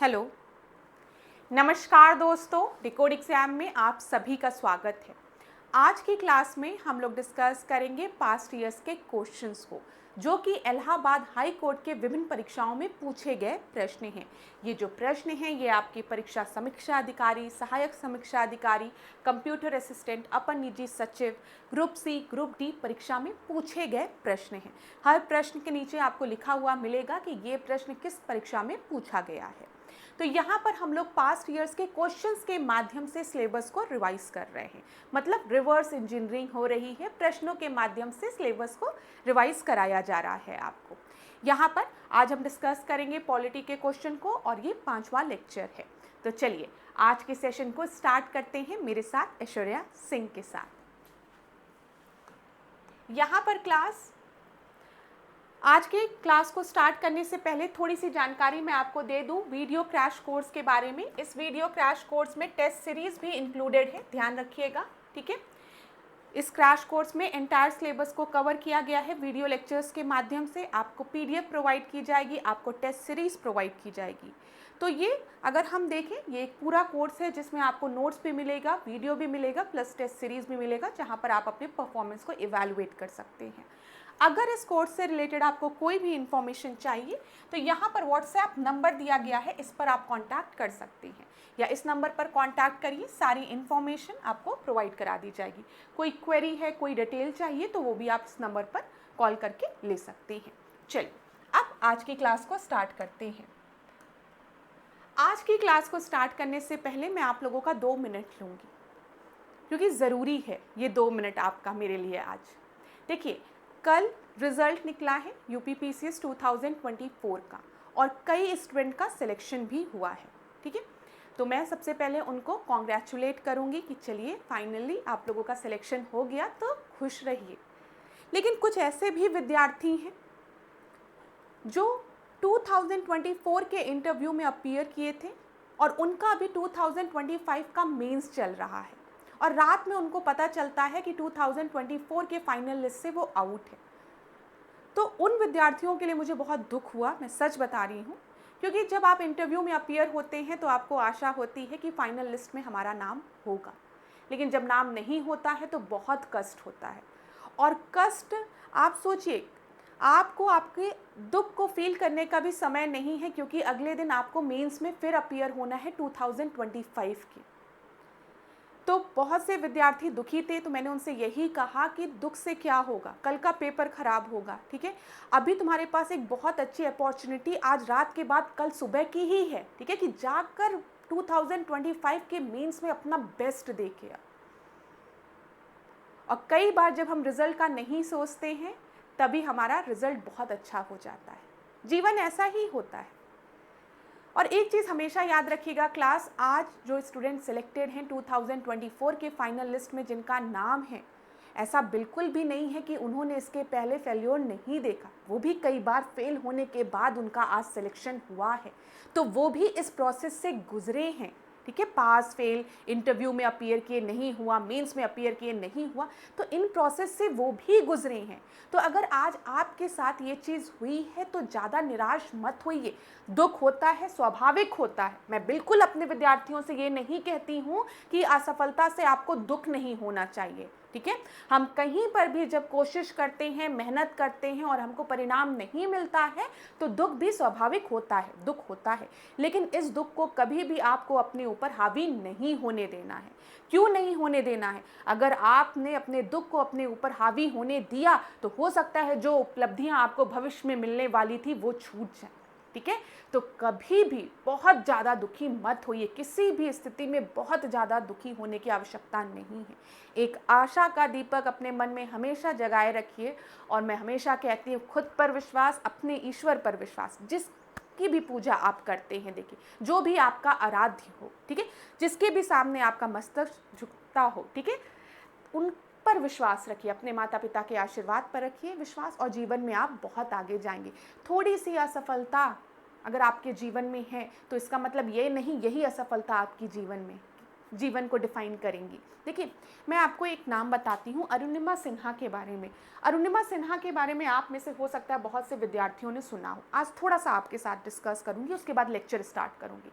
Hello, नमस्कार दोस्तों, decode exam में आप सभी का स्वागत है। आज की क्लास में हम लोग डिस्कस करेंगे पास्ट ईयर्स के क्वेश्चंस को, जो कि इलाहाबाद हाई कोर्ट के विभिन्न परीक्षाओं में पूछे गए प्रश्न हैं। ये जो प्रश्न हैं ये आपकी परीक्षा समीक्षा अधिकारी, सहायक समीक्षा अधिकारी, कंप्यूटर असिस्टेंट, अपर निजी सचिव, ग्रुप सी, ग्रुप डी परीक्षा में पूछे गए प्रश्न हैं। हर प्रश्न के नीचे आपको लिखा हुआ मिलेगा कि ये प्रश्न किस परीक्षा में पूछा गया है। तो यहाँ पर हम लोग पास्ट ईयर्स के क्वेश्चंस के माध्यम से सिलेबस को रिवाइज कर रहे हैं, मतलब रिवर्स इंजीनियरिंग हो रही है। प्रश्नों के माध्यम से सिलेबस को रिवाइज कराया जा रहा है आपको। यहाँ पर आज हम डिस्कस करेंगे पॉलिटी के क्वेश्चन को और ये 5वां लेक्चर है। तो चलिए आज के सेशन को स्टार्ट करते हैं मेरे साथ ऐश्वर्या सिंह के साथ। यहाँ पर आज के क्लास को स्टार्ट करने से पहले थोड़ी सी जानकारी मैं आपको दे दूं वीडियो क्रैश कोर्स के बारे में। इस वीडियो क्रैश कोर्स में टेस्ट सीरीज भी इंक्लूडेड है, ध्यान रखिएगा, ठीक है। इस क्रैश कोर्स में एंटायर सिलेबस को कवर किया गया है वीडियो लेक्चर्स के माध्यम से। आपको पीडीएफ प्रोवाइड की जाएगी, आपको टेस्ट सीरीज प्रोवाइड की जाएगी। तो ये अगर हम देखें, ये एक पूरा कोर्स है जिसमें आपको नोट्स भी मिलेगा, वीडियो भी मिलेगा, प्लस टेस्ट सीरीज भी मिलेगा, जहाँ पर आप अपने परफॉर्मेंस को इवैल्यूएट कर सकते हैं। अगर इस कोर्स से रिलेटेड आपको कोई भी इंफॉर्मेशन चाहिए तो यहाँ पर व्हाट्सएप नंबर दिया गया है, इस पर आप कांटेक्ट कर सकते हैं या इस नंबर पर कांटेक्ट करिए, सारी इंफॉर्मेशन आपको प्रोवाइड करा दी जाएगी। कोई क्वेरी है, कोई डिटेल चाहिए तो वो भी आप इस नंबर पर कॉल करके ले सकते हैं। चलिए अब आज की क्लास को स्टार्ट करते हैं। आज की क्लास को स्टार्ट करने से पहले मैं आप लोगों का 2 मिनट लूँगी, क्योंकि ज़रूरी है ये 2 मिनट आपका मेरे लिए आज। देखिए, कल रिजल्ट निकला है यूपीपीसीएस 2024 का और कई स्टूडेंट का सिलेक्शन भी हुआ है, ठीक है। तो मैं सबसे पहले उनको कॉन्ग्रेचुलेट करूंगी कि चलिए फाइनली आप लोगों का सिलेक्शन हो गया, तो खुश रहिए। लेकिन कुछ ऐसे भी विद्यार्थी हैं जो 2024 के इंटरव्यू में अपीयर किए थे और उनका अभी 2025 का मेंस चल रहा है और रात में उनको पता चलता है कि 2024 के फाइनल लिस्ट से वो आउट है। तो उन विद्यार्थियों के लिए मुझे बहुत दुख हुआ, मैं सच बता रही हूँ, क्योंकि जब आप इंटरव्यू में अपीयर होते हैं तो आपको आशा होती है कि फाइनल लिस्ट में हमारा नाम होगा, लेकिन जब नाम नहीं होता है तो बहुत कष्ट होता है। और कष्ट, आप सोचिए, आपको आपके दुख को फील करने का भी समय नहीं है, क्योंकि अगले दिन आपको मेंस में फिर अपीयर होना है 2025 की। तो बहुत से विद्यार्थी दुखी थे, तो मैंने उनसे यही कहा कि दुख से क्या होगा, कल का पेपर खराब होगा, ठीक है। अभी तुम्हारे पास एक बहुत अच्छी अपॉर्चुनिटी आज रात के बाद कल सुबह की ही है, ठीक है, कि जाकर 2025 के मेंस में अपना बेस्ट देके आ। और कई बार जब हम रिजल्ट का नहीं सोचते हैं तभी हमारा रिजल्ट बहुत अच्छा हो जाता है। जीवन ऐसा ही होता है। और एक चीज़ हमेशा याद रखिएगा क्लास, आज जो स्टूडेंट सिलेक्टेड हैं 2024 के फाइनल लिस्ट में जिनका नाम है, ऐसा बिल्कुल भी नहीं है कि उन्होंने इसके पहले फेल्योर नहीं देखा। वो भी कई बार फेल होने के बाद उनका आज सिलेक्शन हुआ है, तो वो भी इस प्रोसेस से गुजरे हैं, ठीक है। पास फेल, इंटरव्यू में अपीयर किए नहीं हुआ, मेंस में अपीयर किए नहीं हुआ, तो इन प्रोसेस से वो भी गुजरे हैं। तो अगर आज आपके साथ ये चीज़ हुई है तो ज़्यादा निराश मत होइए। दुख होता है, स्वाभाविक होता है। मैं बिल्कुल अपने विद्यार्थियों से ये नहीं कहती हूँ कि असफलता से आपको दुख नहीं होना चाहिए, ठीक है। हम कहीं पर भी जब कोशिश करते हैं, मेहनत करते हैं और हमको परिणाम नहीं मिलता है तो दुख भी स्वाभाविक होता है, दुख होता है। लेकिन इस दुख को कभी भी आपको अपने ऊपर हावी नहीं होने देना है। क्यों नहीं होने देना है? अगर आपने अपने दुख को अपने ऊपर हावी होने दिया तो हो सकता है जो उपलब्धियां आपको भविष्य में मिलने वाली थी वो छूट जाए, ठीक है। तो कभी भी बहुत ज़्यादा दुखी मत होइए, किसी भी स्थिति में बहुत ज़्यादा दुखी होने की आवश्यकता नहीं है। एक आशा का दीपक अपने मन में हमेशा जगाए रखिए। और मैं हमेशा कहती हूँ, खुद पर विश्वास, अपने ईश्वर पर विश्वास, जिसकी भी पूजा आप करते हैं, देखिए जो भी आपका आराध्य हो, ठीक है, जिसके भी सामने आपका मस्तक झुकता हो, ठीक है, उन पर विश्वास रखिए, अपने माता पिता के आशीर्वाद पर रखिए विश्वास, और जीवन में आप बहुत आगे जाएंगे। थोड़ी सी असफलता अगर आपके जीवन में है तो इसका मतलब ये नहीं यही असफलता आपकी जीवन में, जीवन को डिफाइन करेंगी। देखिए, मैं आपको एक नाम बताती हूँ अरुणिमा सिन्हा के बारे में। अरुणिमा सिन्हा के बारे में आप में से हो सकता है बहुत से विद्यार्थियों ने सुना हो। आज थोड़ा सा आपके साथ डिस्कस करूँगी, उसके बाद लेक्चर स्टार्ट करूँगी।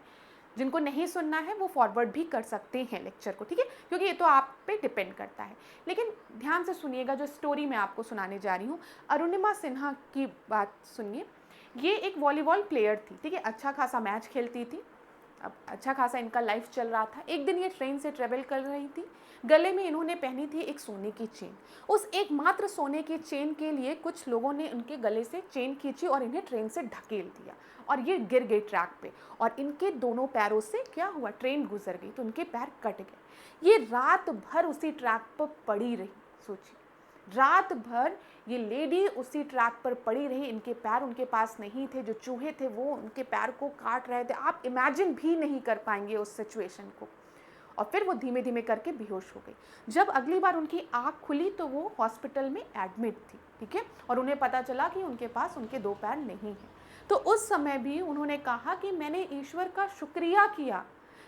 जिनको नहीं सुनना है वो फॉरवर्ड भी कर सकते हैं लेक्चर को, ठीक है, क्योंकि ये तो आप पे डिपेंड करता है। लेकिन ध्यान से सुनिएगा, जो स्टोरी मैं आपको सुनाने जा रही हूँ, अरुणिमा सिन्हा की बात सुनिए। ये एक वॉलीबॉल प्लेयर थी, ठीक है, अच्छा खासा मैच खेलती थी। अब अच्छा खासा इनका लाइफ चल रहा था। एक दिन ये ट्रेन से ट्रेवल कर रही थी। गले में इन्होंने पहनी थी एक सोने की चेन। उस एकमात्र सोने की चेन के लिए कुछ लोगों ने उनके गले से चेन खींची और इन्हें ट्रेन से ढकेल दिया और ये गिर गई ट्रैक पे, और इनके दोनों पैरों से क्या हुआ, ट्रेन गुजर गई तो उनके पैर कट गए। ये रात भर उसी ट्रैक पर पड़ी रही। सोचिए, रात भर ये लेडी उसी ट्रैक पर पड़ी रही। इनके पैर उनके पास नहीं थे, जो चूहे थे वो उनके पैर को काट रहे थे। आप इमेजिन भी नहीं कर पाएंगे उस सिचुएशन को। और फिर वो धीमे धीमे करके बेहोश हो गई। जब अगली बार उनकी आँख खुली तो वो हॉस्पिटल में एडमिट थी, ठीक है, और उन्हें पता चला कि उनके पास उनके दो पैर नहीं हैं। तो उस समय भी उन्होंने कहा कि मैंने ईश्वर का शुक्रिया किया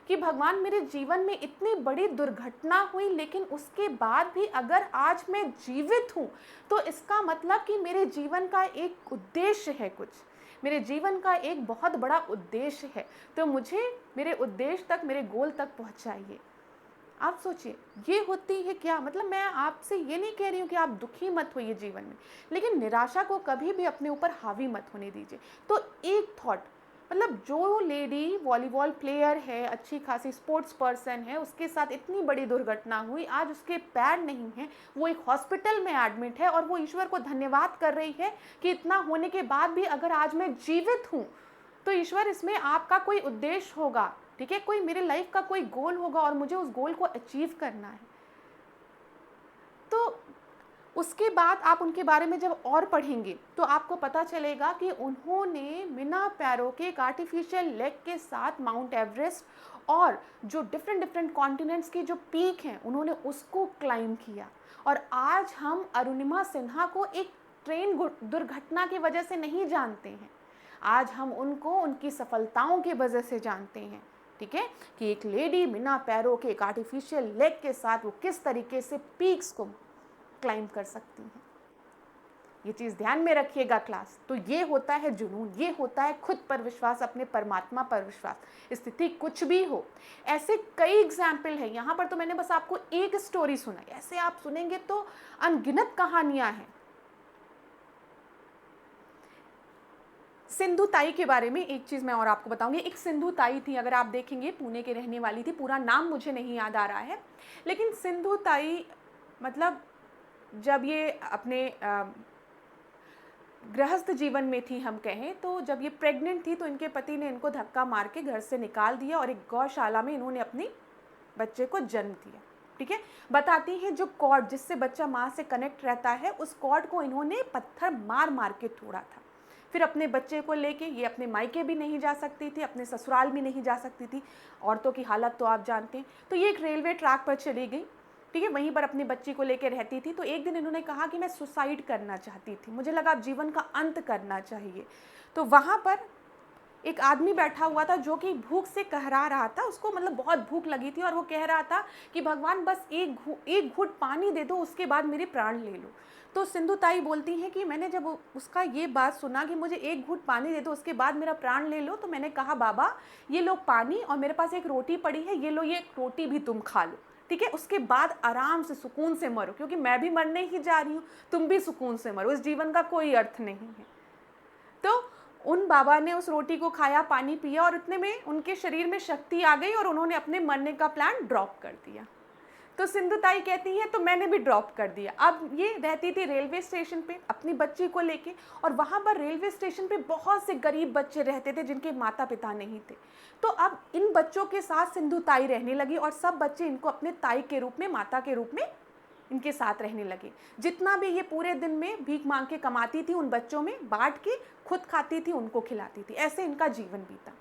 कि भगवान, मेरे जीवन में इतनी बड़ी दुर्घटना हुई, लेकिन उसके बाद भी अगर आज मैं जीवित हूँ तो इसका मतलब कि मेरे जीवन का एक उद्देश्य है, कुछ मेरे जीवन का एक बहुत बड़ा उद्देश्य है, तो मुझे मेरे उद्देश्य तक, मेरे गोल तक पहुँचाइए। आप सोचिए, ये होती है क्या, मतलब मैं आपसे ये नहीं कह रही हूँ कि आप दुखी मत होइए जीवन में, लेकिन निराशा को कभी भी अपने ऊपर हावी मत होने दीजिए। तो एक थॉट, मतलब जो लेडी वॉलीबॉल प्लेयर है, अच्छी खासी स्पोर्ट्स पर्सन है, उसके साथ इतनी बड़ी दुर्घटना हुई, आज उसके पैर नहीं हैं, वो एक हॉस्पिटल में एडमिट है और वो ईश्वर को धन्यवाद कर रही है कि इतना होने के बाद भी अगर आज मैं जीवित हूँ तो ईश्वर, इसमें आपका कोई उद्देश्य होगा, ठीक है, कोई मेरे लाइफ का कोई गोल होगा और मुझे उस गोल को अचीव करना है। तो उसके बाद आप उनके बारे में जब और पढ़ेंगे तो आपको पता चलेगा कि उन्होंने बिना पैरों के एक आर्टिफिशियल लेग के साथ माउंट एवरेस्ट और जो डिफरेंट कॉन्टिनेंट्स की जो पीक हैं उन्होंने उसको क्लाइम किया। और आज हम अरुणिमा सिन्हा को एक ट्रेन दुर्घटना की वजह से नहीं जानते हैं, आज हम उनको उनकी सफलताओं की वजह से जानते हैं, ठीक है, कि एक लेडी बिना पैरों के एक आर्टिफिशियल लेग के साथ वो किस तरीके से पीक्स को क्लाइम कर सकती हैं। ये चीज़ ध्यान में रखिएगा क्लास। तो ये होता है जुनून, ये होता है खुद पर विश्वास, अपने परमात्मा पर विश्वास। स्थिति कुछ भी हो, ऐसे कई एग्जाम्पल है। यहाँ पर तो मैंने बस आपको एक स्टोरी सुनाई, ऐसे आप सुनेंगे तो अनगिनत कहानियां हैं। सिंधु ताई के बारे में एक चीज़ मैं और आपको बताऊंगी। एक सिंधु ताई थी, अगर आप देखेंगे पुणे के रहने वाली थी, पूरा नाम मुझे नहीं याद आ रहा है, लेकिन सिंधु ताई मतलब जब ये अपने गृहस्थ जीवन में थी, हम कहें तो जब ये प्रेग्नेंट थी तो इनके पति ने इनको धक्का मार के घर से निकाल दिया और एक गौशाला में इन्होंने अपने बच्चे को जन्म दिया, ठीक है। बताती हैं जो कॉर्ड जिससे बच्चा माँ से कनेक्ट रहता है, उस कॉर्ड को इन्होंने पत्थर मार मार के तोड़ा था। फिर अपने बच्चे को लेके ये अपने मायके भी नहीं जा सकती थी, अपने ससुराल भी नहीं जा सकती थी, औरतों की हालत तो आप जानते हैं। तो ये एक रेलवे ट्रैक पर चली गई, ठीक है, वहीं पर अपनी बच्ची को लेकर रहती थी। तो एक दिन इन्होंने कहा कि मैं सुसाइड करना चाहती थी, मुझे लगा अब जीवन का अंत करना चाहिए। तो वहाँ पर एक आदमी बैठा हुआ था जो कि भूख से कहरा रहा था, उसको मतलब बहुत भूख लगी थी और वो कह रहा था कि भगवान बस एक घूंट पानी दे दो, उसके बाद मेरे प्राण ले लो। तो सिंधु ताई बोलती हैं कि मैंने जब उसका ये बात सुना कि मुझे एक घूंट पानी दे दो उसके बाद मेरा प्राण ले लो, तो मैंने कहा बाबा ये लो पानी और मेरे पास एक रोटी पड़ी है, ये लो, ये रोटी भी तुम खा लो, ठीक है, उसके बाद आराम से सुकून से मरो, क्योंकि मैं भी मरने ही जा रही हूँ, तुम भी सुकून से मरो, इस जीवन का कोई अर्थ नहीं है। तो उन बाबा ने उस रोटी को खाया, पानी पिया और इतने में उनके शरीर में शक्ति आ गई और उन्होंने अपने मरने का प्लान ड्रॉप कर दिया। तो सिंधु ताई कहती है तो मैंने भी ड्रॉप कर दिया। अब ये रहती थी रेलवे स्टेशन पे अपनी बच्ची को लेके, और वहाँ पर रेलवे स्टेशन पे बहुत से गरीब बच्चे रहते थे जिनके माता पिता नहीं थे। तो अब इन बच्चों के साथ सिंधु ताई रहने लगी और सब बच्चे इनको अपने ताई के रूप में, माता के रूप में इनके साथ रहने लगे। जितना भी ये पूरे दिन में भीख मांग के कमाती थी उन बच्चों में बांट के खुद खाती थी, उनको खिलाती थी, ऐसे इनका जीवन बीता।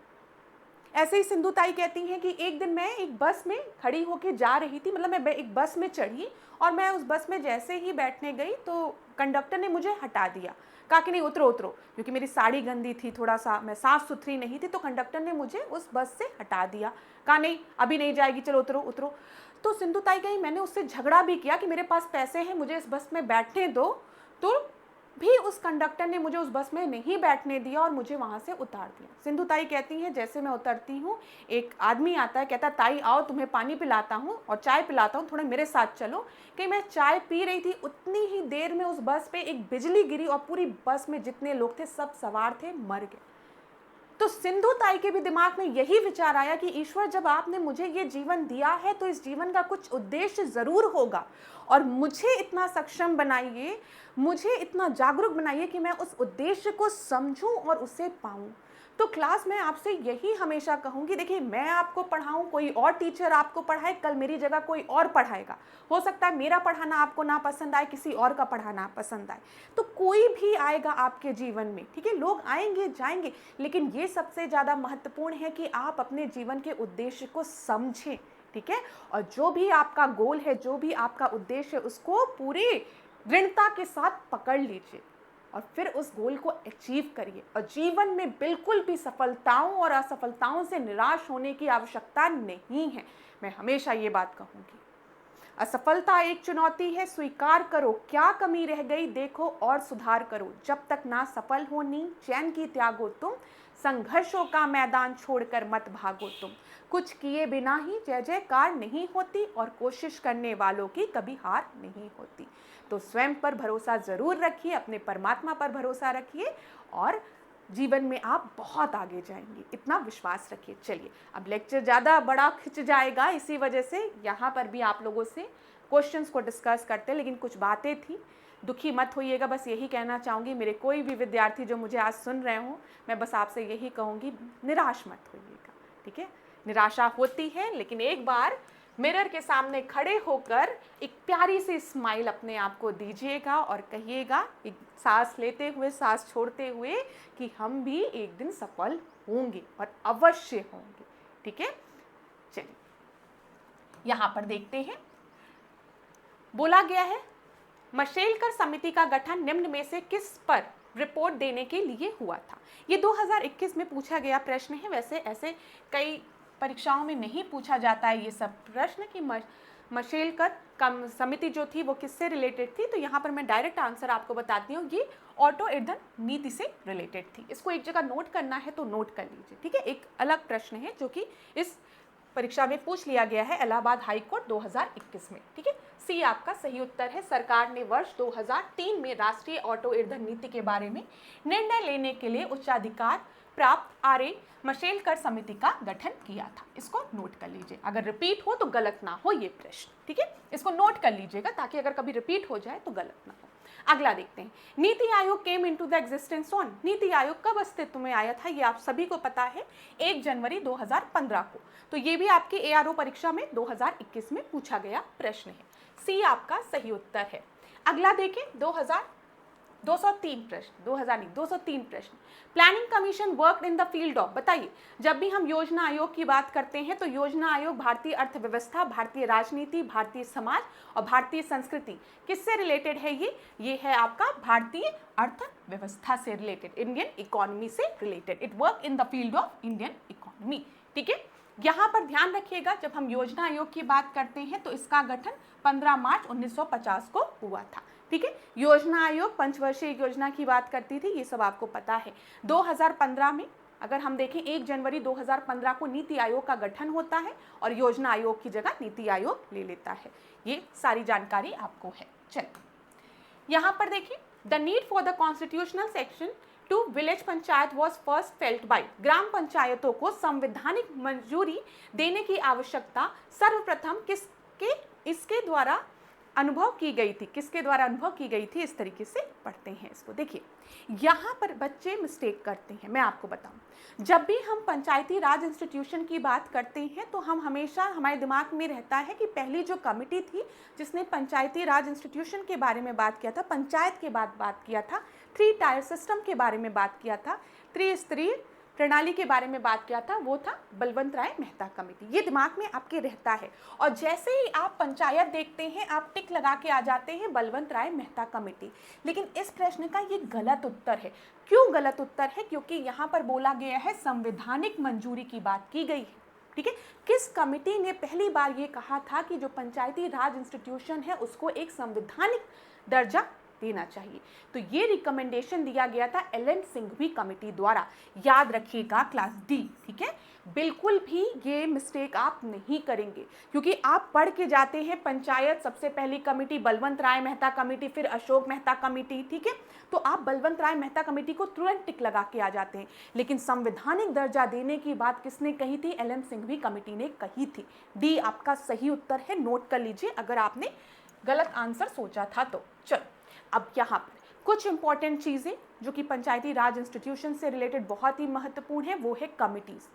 ऐसे ही सिंधुताई कहती हैं कि एक दिन मैं एक बस में खड़ी होके जा रही थी, मतलब मैं एक बस में चढ़ी और मैं उस बस में जैसे ही बैठने गई तो कंडक्टर ने मुझे हटा दिया, कहा कि नहीं उतरो उतरो, क्योंकि मेरी साड़ी गंदी थी, थोड़ा सा मैं साफ़ सुथरी नहीं थी, तो कंडक्टर ने मुझे उस बस से हटा दिया, कहा नहीं अभी नहीं जाएगी, चलो उतरो उतरो। तो सिंधुताई कही मैंने उससे झगड़ा भी किया कि मेरे पास पैसे हैं, मुझे इस बस में बैठने दो, तो भी उस कंडक्टर ने मुझे उस बस में नहीं बैठने दिया और मुझे वहाँ से उतार दिया। सिंधुताई कहती हैं जैसे मैं उतरती हूँ, एक आदमी आता है, कहता ताई आओ तुम्हें पानी पिलाता हूँ और चाय पिलाता हूँ, थोड़ा मेरे साथ चलो। कि मैं चाय पी रही थी, उतनी ही देर में उस बस पे एक बिजली गिरी और पूरी बस में जितने लोग थे सब सवार थे मर गए। तो सिंधुताई के भी दिमाग में यही विचार आया कि ईश्वर जब आपने मुझे ये जीवन दिया है तो इस जीवन का कुछ उद्देश्य ज़रूर होगा और मुझे इतना सक्षम बनाइए, मुझे इतना जागरूक बनाइए कि मैं उस उद्देश्य को समझूं और उसे पाऊं। तो क्लास में आपसे यही हमेशा कहूँगी, देखिए मैं आपको पढ़ाऊँ, कोई और टीचर आपको पढ़ाए, कल मेरी जगह कोई और पढ़ाएगा, हो सकता है मेरा पढ़ाना आपको ना पसंद आए, किसी और का पढ़ाना पसंद आए, तो कोई भी आएगा आपके जीवन में, ठीक है, लोग आएंगे जाएंगे, लेकिन ये सबसे ज़्यादा महत्वपूर्ण है कि आप अपने जीवन के उद्देश्य को समझें, ठीक है, और जो भी आपका गोल है, जो भी आपका उद्देश्य है, उसको पूरी दृढ़ता के साथ पकड़ लीजिए और फिर उस गोल को अचीव करिए। और जीवन में बिल्कुल भी सफलताओं और असफलताओं से निराश होने की आवश्यकता नहीं है। मैं हमेशा ये बात कहूँगी, असफलता एक चुनौती है, स्वीकार करो, क्या कमी रह गई देखो और सुधार करो, जब तक ना सफल होनी चैन की त्यागो तुम, संघर्षों का मैदान छोड़कर मत भागो तुम, कुछ किए बिना ही जय जयकार नहीं होती और कोशिश करने वालों की कभी हार नहीं होती। तो स्वयं पर भरोसा जरूर रखिए, अपने परमात्मा पर भरोसा रखिए और जीवन में आप बहुत आगे जाएंगे, इतना विश्वास रखिए। चलिए अब लेक्चर ज़्यादा बड़ा खिंच जाएगा, इसी वजह से यहाँ पर भी आप लोगों से क्वेश्चंस को डिस्कस करते हैं, लेकिन कुछ बातें थी, दुखी मत होइएगा। बस यही कहना चाहूँगी, मेरे कोई भी विद्यार्थी जो मुझे आज सुन रहे हों, मैं बस आपसे यही कहूँगी, निराश मत होइएगा, ठीक है। निराशा होती है, लेकिन एक बार मिरर के सामने खड़े होकर एक प्यारी सी स्माइल अपने आप को दीजिएगा और कहिएगा, एक सांस लेते हुए सांस छोड़ते हुए, कि हम भी एक दिन सफल होंगे और अवश्य होंगे, ठीक है। चलिए यहाँ पर देखते हैं, बोला गया है मशेलकर समिति का गठन निम्न में से किस पर रिपोर्ट देने के लिए हुआ था। ये 2021 में पूछा गया प्रश्न है। वैसे ऐसे कई परीक्षाओं में नहीं पूछा जाता है ये सब प्रश्न कि मशेलकर समिति जो थी वो किससे रिलेटेड थी। तो यहाँ पर मैं डायरेक्ट आंसर आपको बताती हूँ, ये ऑटो ईंधन नीति से रिलेटेड थी। इसको एक जगह नोट करना है तो नोट कर लीजिए, ठीक है। एक अलग प्रश्न है जो कि इस परीक्षा में पूछ लिया गया है इलाहाबाद हाई कोर्ट 2021 में, ठीक है। सी आपका सही उत्तर है। सरकार ने वर्ष 2003 में राष्ट्रीय ऑटो ईंधन नीति के बारे में निर्णय लेने के लिए उच्चाधिकार प्राप्त आरए मशेलकर समिति का गठन किया था। इसको नोट कर लीजिए, अगर रिपीट हो तो गलत ना हो ये प्रश्न, ठीक है। इसको नोट कर लीजिएगा ताकि अगर कभी रिपीट हो जाए तो गलत ना हो। अगला देखते हैं, NITI Aayog came into the existence on. NITI Aayog कब अस्तित्व में आया था, ये आप सभी को पता है, 1 जनवरी 2015 को। तो ये भी आपके एआरओ परीक्षा में 2021 में पूछा गया प्रश्न है। सी आपका सही उत्तर है। अगला देखें, 203 प्रश्न, 203 प्रश्न। Planning commission work in the field of, बताइए, जब भी हम योजना आयोग की बात करते हैं तो योजना आयोग भारतीय अर्थव्यवस्था, भारतीय राजनीति, भारतीय समाज और भारतीय संस्कृति किससे रिलेटेड है? ये है आपका भारतीय अर्थव्यवस्था से रिलेटेड, इंडियन इकोनॉमी से related. It work in the field of Indian economy, ठीक है। यहाँ पर ध्यान रखिएगा, जब हम योजना आयोग की बात करते हैं तो इसका गठन 15 मार्च 1950 को हुआ था, ठीक है। योजना आयोग पंचवर्षीय योजना की बात करती थी, ये सब आपको पता है। 2015 में अगर हम देखें 1 जनवरी 2015 को नीति आयोग का गठन होता है और योजना आयोग की जगह नीति आयोग ले लेता है। ये सारी जानकारी आपको है। चलिए यहाँ पर देखिए, the need for the constitutional section to village panchayat was first felt by. ग्राम पंचायतों को संवैधानिक मंजूरी देने की आवश्यकता सर्वप्रथम इसके द्वारा अनुभव की गई थी। किसके द्वारा अनुभव की गई थी? इस तरीके से पढ़ते हैं इसको। देखिए यहाँ पर बच्चे मिस्टेक करते हैं, मैं आपको बताऊं। जब भी हम पंचायती राज इंस्टीट्यूशन की बात करते हैं तो हम हमेशा, हमारे दिमाग में रहता है कि पहली जो कमिटी थी जिसने पंचायती राज इंस्टीट्यूशन के बारे में बात किया था, पंचायत के बाद बात किया था, 3 टायर सिस्टम के बारे में बात किया था, त्रिस्तरीय प्रणाली के बारे में बात किया था वो था बलवंत राय मेहता कमेटी। ये दिमाग में आपके रहता है और जैसे ही आप पंचायत देखते हैं आप टिक लगा के आ जाते हैं बलवंत राय मेहता कमेटी। लेकिन इस प्रश्न का ये गलत उत्तर है। क्यों गलत उत्तर है? क्योंकि यहाँ पर बोला गया है संवैधानिक मंजूरी की बात की गई है। ठीक है, किस कमेटी ने पहली बार ये कहा था कि जो पंचायती राज इंस्टीट्यूशन है उसको एक संवैधानिक दर्जा देना चाहिए? तो ये रिकमेंडेशन दिया गया था एल.एन. सिंघवी कमेटी द्वारा। याद रखिएगा क्लास डी। ठीक है, बिल्कुल भी ये मिस्टेक आप नहीं करेंगे क्योंकि आप पढ़ के जाते हैं पंचायत सबसे पहली कमेटी बलवंत राय मेहता कमेटी, फिर अशोक मेहता कमेटी। ठीक है, तो आप बलवंत राय मेहता कमेटी को तुरंत टिक लगा के आ जाते हैं। लेकिन संवैधानिक दर्जा देने की बात किसने कही थी? एल.एन. सिंघवी कमेटी ने कही थी। डी आपका सही उत्तर है, नोट कर लीजिए अगर आपने गलत आंसर सोचा था तो। चलो अब यहाँ पर कुछ इंपॉर्टेंट चीज़ें जो कि पंचायती राज इंस्टीट्यूशन से रिलेटेड बहुत ही महत्वपूर्ण है, वो है कमिटीज़।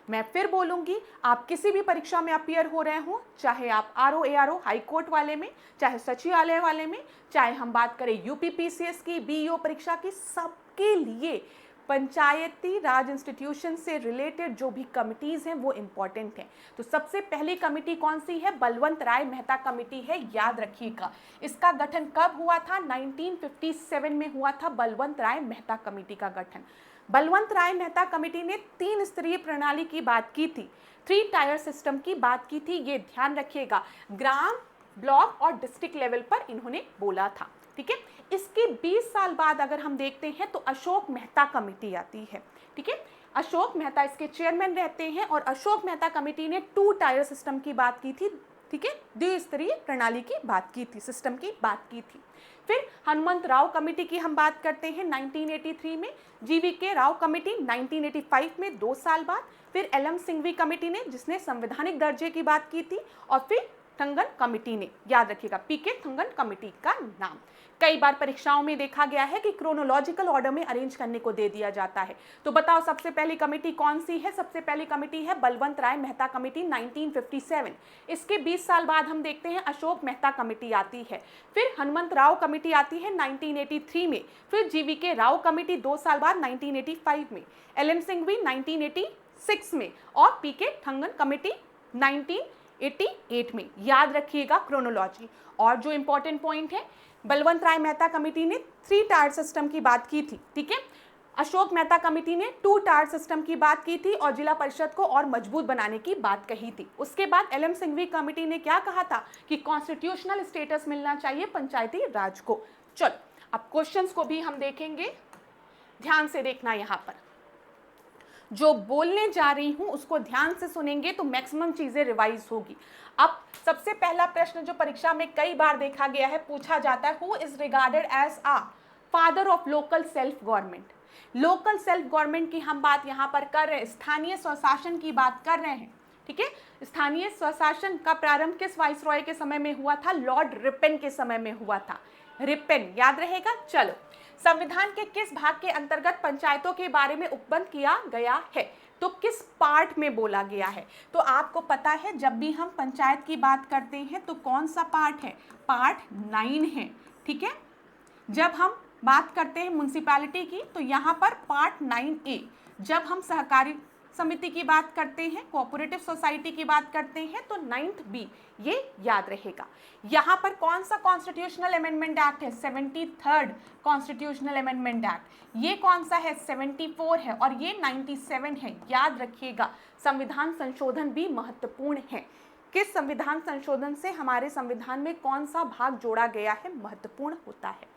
मैं फिर बोलूँगी, आप किसी भी परीक्षा में अपियर हो रहे हो, चाहे आप आरओ एआरओ हाई कोर्ट वाले में, चाहे सचिवालय वाले में, चाहे हम बात करें यूपीपीसीएस की, बीईओ परीक्षा की, सबके लिए पंचायती राज इंस्टीट्यूशन से रिलेटेड जो भी कमिटीज़ हैं वो इम्पॉर्टेंट हैं। तो सबसे पहली कमिटी कौन सी है? बलवंत राय मेहता कमेटी है। याद रखिएगा इसका गठन कब हुआ था? 1957 में हुआ था बलवंत राय मेहता कमेटी का गठन। बलवंत राय मेहता कमेटी ने 3 स्तरीय प्रणाली की बात की थी, 3 टायर सिस्टम की बात की थी। ये ध्यान रखिएगा, ग्राम, ब्लॉक और डिस्ट्रिक्ट लेवल पर इन्होंने बोला था। ठीक है, इसके 20 साल बाद अगर हम देखते हैं तो अशोक मेहता कमेटी आती है। ठीक है, अशोक मेहता इसके चेयरमैन रहते हैं और अशोक मेहता कमेटी ने 2 टायर सिस्टम की बात की थी। ठीक है, द्विस्तरीय प्रणाली की बात की थी, सिस्टम की बात की थी। फिर हनुमंत राव कमेटी की हम बात करते हैं 1983 में, जीवीके राव कमेटी 1985 में 2 साल बाद, फिर एल.एन. सिंघवी कमेटी ने जिसने संवैधानिक दर्जे की बात की थी, और फिर थंगन कमेटी ने। याद रखिएगा पीके थंगन कमेटी का नाम। कई बार परीक्षाओं में देखा गया है कि क्रोनोलॉजिकल ऑर्डर में अरेंज करने को दे दिया जाता है। तो बताओ सबसे पहली कमेटी कौन सी है? सबसे पहली कमेटी है बलवंत राय मेहता कमेटी 1957। इसके 20 साल बाद हम देखते हैं अशोक मेहता कमेटी आती है, फिर हनुमंत राव कमेटी आती है 1983 में, फिर जीवीके राव कमेटी 2 साल बाद 1985 में, एल.एन. सिंघवी 1986 में और पीके थंगन कमेटी 1988 में। याद रखिएगा क्रोनोलॉजी। और जो इंपॉर्टेंट पॉइंट है, बलवंत राय मेहता कमेटी ने 3 टायर सिस्टम की बात की थी। ठीक है, अशोक मेहता कमेटी ने 2 टायर सिस्टम की बात की थी और जिला परिषद को और मजबूत बनाने की बात कही थी। उसके बाद एल.एन. सिंघवी कमेटी ने क्या कहा था कि कॉन्स्टिट्यूशनल स्टेटस मिलना चाहिए पंचायती राज को। चलो अब क्वेश्चंस को भी हम देखेंगे, ध्यान से देखना। यहाँ पर जो बोलने जा रही हूं उसको ध्यान से सुनेंगे तो मैक्सिमम चीजें रिवाइज होगी। अब सबसे पहला प्रश्न जो परीक्षा में कई बार देखा गया है, पूछा जाता है, who is regarded as a father of local self government. Local self government की हम बात यहाँ पर कर रहे हैं, स्थानीय स्वशासन की बात कर रहे हैं। ठीक है, स्थानीय स्वशासन का प्रारंभ किस वाइसरॉय के समय में हुआ था? लॉर्ड रिपेन के समय में हुआ था। रिपेन, याद रहेगा। चलो, संविधान के किस भाग के अंतर्गत पंचायतों के बारे में उपबंध किया गया है? तो किस पार्ट में बोला गया है? तो आपको पता है जब भी हम पंचायत की बात करते हैं तो कौन सा पार्ट है? पार्ट 9 है। ठीक है, जब हम बात करते हैं म्युनिसिपैलिटी की तो यहाँ पर पार्ट 9A। जब हम सहकारी समिति की बात करते हैं, कोऑपरेटिव सोसाइटी की बात करते हैं तो 9th B। ये याद रहेगा। यहाँ पर कौन सा कॉन्स्टिट्यूशनल अमेंडमेंट एक्ट है? 73rd constitutional amendment act. ये कौन सा है? 74 है और ये 97 है। याद रखिएगा, संविधान संशोधन भी महत्वपूर्ण है। किस संविधान संशोधन से हमारे संविधान में कौन सा भाग जोड़ा गया है, महत्वपूर्ण होता है।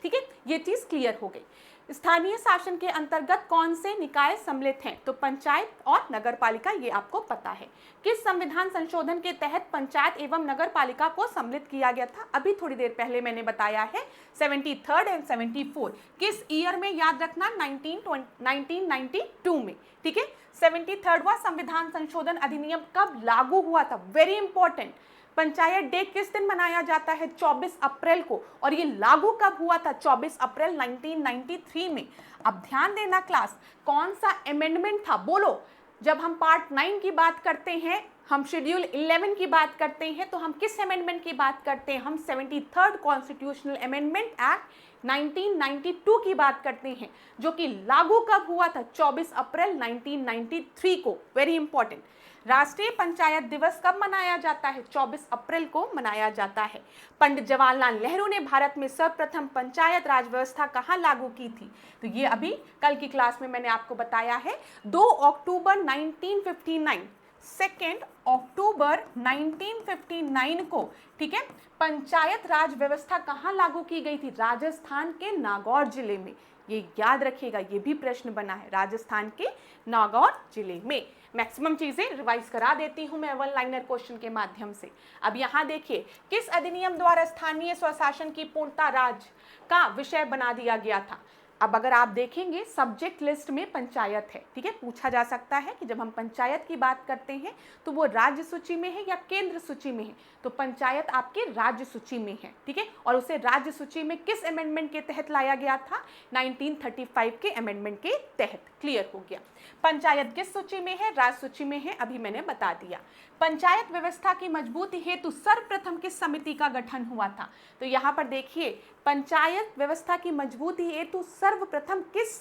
ठीक है, ये चीज क्लियर हो गई। स्थानीय शासन के अंतर्गत कौन से निकाय सम्मिलित हैं? तो पंचायत और नगर पालिका, ये आपको पता है। किस संविधान संशोधन के तहत पंचायत एवं नगर पालिका को सम्मिलित किया गया था? अभी थोड़ी देर पहले मैंने बताया है, 73rd एंड 74। किस ईयर में? याद रखना, 1992 में। ठीक है, 73वां संविधान संशोधन अधिनियम कब लागू हुआ था? Very important. पंचायत डे किस दिन मनाया जाता है? 24 अप्रैल को। और ये लागू कब हुआ था? 24 अप्रैल 1993 में। अब ध्यान देना क्लास, कौन सा अमेंडमेंट था? बोलो। जब हम पार्ट 9 की बात करते हैं, हम शेड्यूल 11 की बात करते हैं, तो हम किस अमेंडमेंट की बात करते हैं? हम 73rd कॉन्स्टिट्यूशनल अमेंडमेंट एक्ट 1992 की बात करते हैं, जो कि लागू कब हुआ था? 24 अप्रैल 1993 को। Very important. राष्ट्रीय पंचायत दिवस कब मनाया जाता है? 24 अप्रैल को मनाया जाता है। पंडित जवाहरलाल नेहरू ने भारत में सर्वप्रथम पंचायत राज व्यवस्था कहाँ लागू की थी? तो ये अभी कल की क्लास में मैंने आपको बताया है। 2 अक्टूबर 1959, 2 अक्टूबर 1959 को, ठीक है, पंचायत राज व्यवस्था कहाँ लागू की गई थी? राजस्थान के नागौर जिले में। ये याद रखिएगा, ये भी प्रश्न बना है, राजस्थान के नागौर जिले में। मैक्सिमम चीजें रिवाइज करा देती हूं मैं वन लाइनर क्वेश्चन के माध्यम से। अब यहाँ देखिए, किस अधिनियम द्वारा स्थानीय स्वशासन की पूर्णता राज्य का विषय बना दिया गया था? अब अगर आप देखेंगे सब्जेक्ट लिस्ट में पंचायत है, ठीक है, पूछा जा सकता है कि जब हम पंचायत की बात करते हैं तो वो राज्य सूची में है या केंद्र सूची में है? तो पंचायत आपके राज्य सूची में है, ठीक है, और उसे राज्य सूची में किस अमेंडमेंट के तहत लाया गया था? 1935 के अमेंडमेंट के तहत। क्लियर हो गया। पंचायत किस सूची में है? राज्य सूची में है, अभी मैंने बता दिया। पंचायत व्यवस्था की मजबूती हेतु सर्वप्रथम किस समिति का गठन हुआ था? तो यहाँ पर देखिए, पंचायत व्यवस्था की मजबूती हेतु सर्वप्रथम किस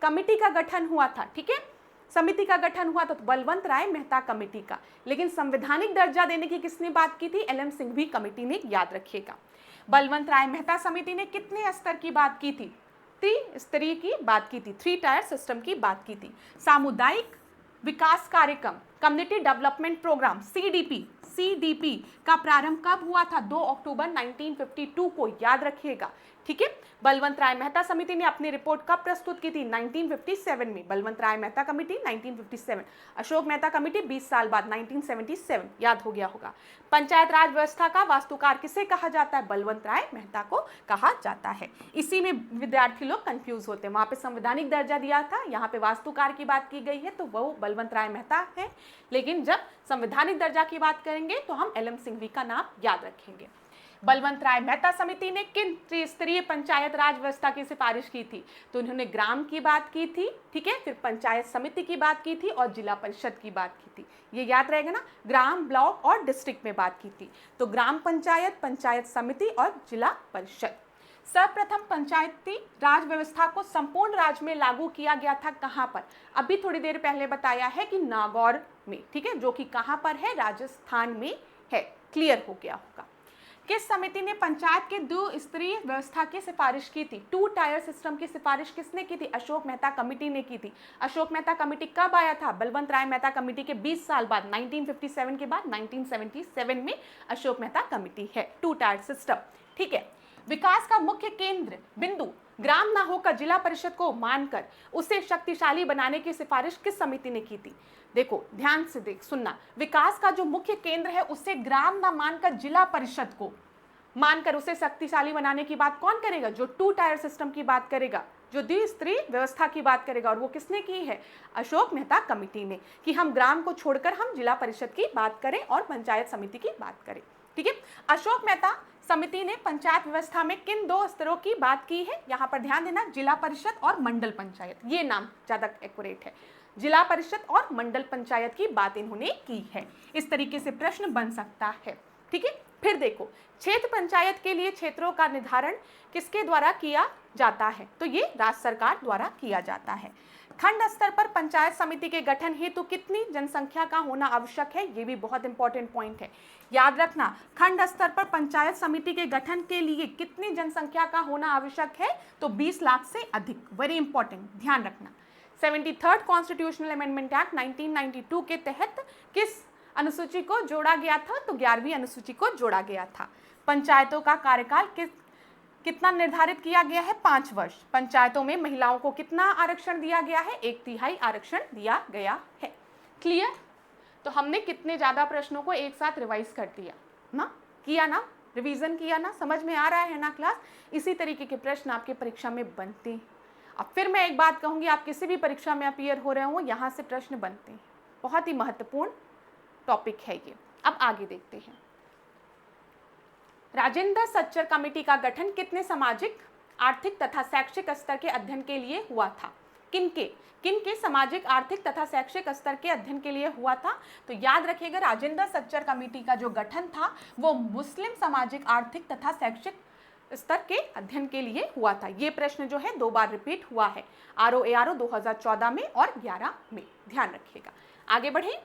कमिटी का गठन हुआ था? ठीक है, समिति का गठन हुआ था, तो बलवंत राय मेहता कमेटी का। लेकिन संवैधानिक दर्जा देने की किसने बात की थी? एल एम सिंघवी कमेटी ने, याद रखिएगा। बलवंत राय मेहता समिति ने कितने स्तर की बात की थी? त्रिस्तरीय की बात की थी, 3 टायर सिस्टम की बात की थी। सामुदायिक विकास कार्यक्रम, कम्युनिटी डेवलपमेंट प्रोग्राम, सीडीपी का प्रारंभ कब हुआ था? 2 अक्टूबर 1952 को, याद रखिएगा। ठीक है, बलवंत राय मेहता समिति ने अपनी रिपोर्ट कब प्रस्तुत की थी? 1957 में। बलवंत राय मेहता कमेटी 1957, अशोक मेहता कमेटी 20 साल बाद 1977, याद हो गया होगा। पंचायत राज व्यवस्था का वास्तुकार किसे कहा जाता है? बलवंत राय मेहता को कहा जाता है। इसी में विद्यार्थी लोग कंफ्यूज होते हैं, वहां पे संवैधानिक दर्जा दिया था, यहाँ पे वास्तुकार की बात की गई है, तो वो बलवंत राय मेहता है। लेकिन जब संवैधानिक दर्जा की बात करेंगे तो हम एल एम सिंघवी का नाम याद रखेंगे। बलवंत राय मेहता समिति ने किन त्रिस्तरीय पंचायत राज व्यवस्था की सिफारिश की थी? तो उन्होंने ग्राम की बात की थी, ठीक है, फिर पंचायत समिति की बात की थी और जिला परिषद की बात की थी। ये याद रहेगा ना, ग्राम, ब्लॉक और डिस्ट्रिक्ट में बात की थी। तो ग्राम पंचायत, पंचायत समिति और जिला परिषद। सर्वप्रथम पंचायती राज व्यवस्था को संपूर्ण राज्य में लागू किया गया था कहां पर? अभी थोड़ी देर पहले बताया है कि नागौर में, ठीक है, जो कि कहां पर है? राजस्थान में है। क्लियर हो गया होगा। किस समिति ने पंचायत के 2 स्तरीय व्यवस्था की सिफारिश की थी? 2 टायर सिस्टम की सिफारिश किसने की थी? अशोक मेहता कमेटी ने की थी। अशोक मेहता कमेटी कब आया था? बलवंत राय मेहता कमेटी के 20 साल बाद, 1957 के बाद 1977 में अशोक मेहता कमेटी है। 2 टायर सिस्टम, ठीक है। विकास का मुख्य केंद्र बिंदु ग्राम ना होकर जिला परिषद को मानकर उसे शक्तिशाली बनाने की सिफारिश किस समिति ने की थी? देखो ध्यान से सुनना, विकास का जो मुख्य केंद्र है उसे ग्राम ना मानकर जिला परिषद को मानकर उसे शक्तिशाली बनाने की बात कौन करेगा? जो 2 टायर सिस्टम की बात करेगा, जो द्विस्तरीय व्यवस्था की बात करेगा, और वो किसने की है? अशोक मेहता कमेटी ने, कि हम ग्राम को छोड़कर हम जिला परिषद की बात करें और पंचायत समिति की बात करें। ठीक है, अशोक मेहता समिति ने पंचायत व्यवस्था में किन 2 स्तरों की बात की है? यहाँ पर ध्यान देना, जिला परिषद और मंडल पंचायत, ये नाम ज्यादा एक्यूरेट है। जिला परिषद और मंडल पंचायत की बात इन्होंने की है। इस तरीके से प्रश्न बन सकता है। ठीक है, फिर देखो, क्षेत्र पंचायत के लिए क्षेत्रों का निर्धारण किसके द्वारा किया जाता है? तो ये राज्य सरकार द्वारा किया जाता है। खंड स्तर पर पंचायत समिति के गठन हेतु कितनी जनसंख्या का होना आवश्यक है? ये भी बहुत इंपॉर्टेंट पॉइंट है, याद रखना। खंड स्तर पर पंचायत समिति के गठन के लिए कितनी जनसंख्या का होना आवश्यक है? तो 20 लाख से अधिक। वेरी इंपॉर्टेंट, ध्यान रखना। 73rd कॉन्स्टिट्यूशनल अमेंडमेंट एक्ट 1992 के तहत किस अनुसूची को जोड़ा गया था? तो 11वीं अनुसूची को जोड़ा गया था। पंचायतों का कार्यकाल कितना निर्धारित किया गया है? 5 वर्ष। पंचायतों में महिलाओं को कितना आरक्षण दिया गया है? 1/3 आरक्षण दिया गया है। क्लियर? तो हमने कितने ज्यादा प्रश्नों को एक साथ रिवाइज कर दिया ना, किया ना, रिवीजन किया ना, समझ में आ रहा है ना क्लास? इसी तरीके के प्रश्न आपके परीक्षा में बनते हैं। अब फिर मैं एक बात कहूंगी, आप किसी भी परीक्षा में अपीयर हो रहे हो, यहाँ से प्रश्न बनते हैं। बहुत ही महत्वपूर्ण टॉपिक है ये। अब आगे देखते हैं। राजेंद्र सच्चर कमेटी का गठन कितने सामाजिक, आर्थिक तथा शैक्षिक स्तर के अध्ययन के लिए हुआ था? किनके सामाजिक, आर्थिक तथा शैक्षिक स्तर के अध्ययन के लिए हुआ था? तो याद रखिएगा, राजेंद्र सच्चर कमेटी का जो गठन था वो मुस्लिम सामाजिक, आर्थिक तथा शैक्षिक स्तर के अध्ययन के लिए हुआ था। ये प्रश्न जो है 2 बार रिपीट हुआ है, ROARO 2014 में और 11 में, ध्यान रखिएगा। आगे बढ़े,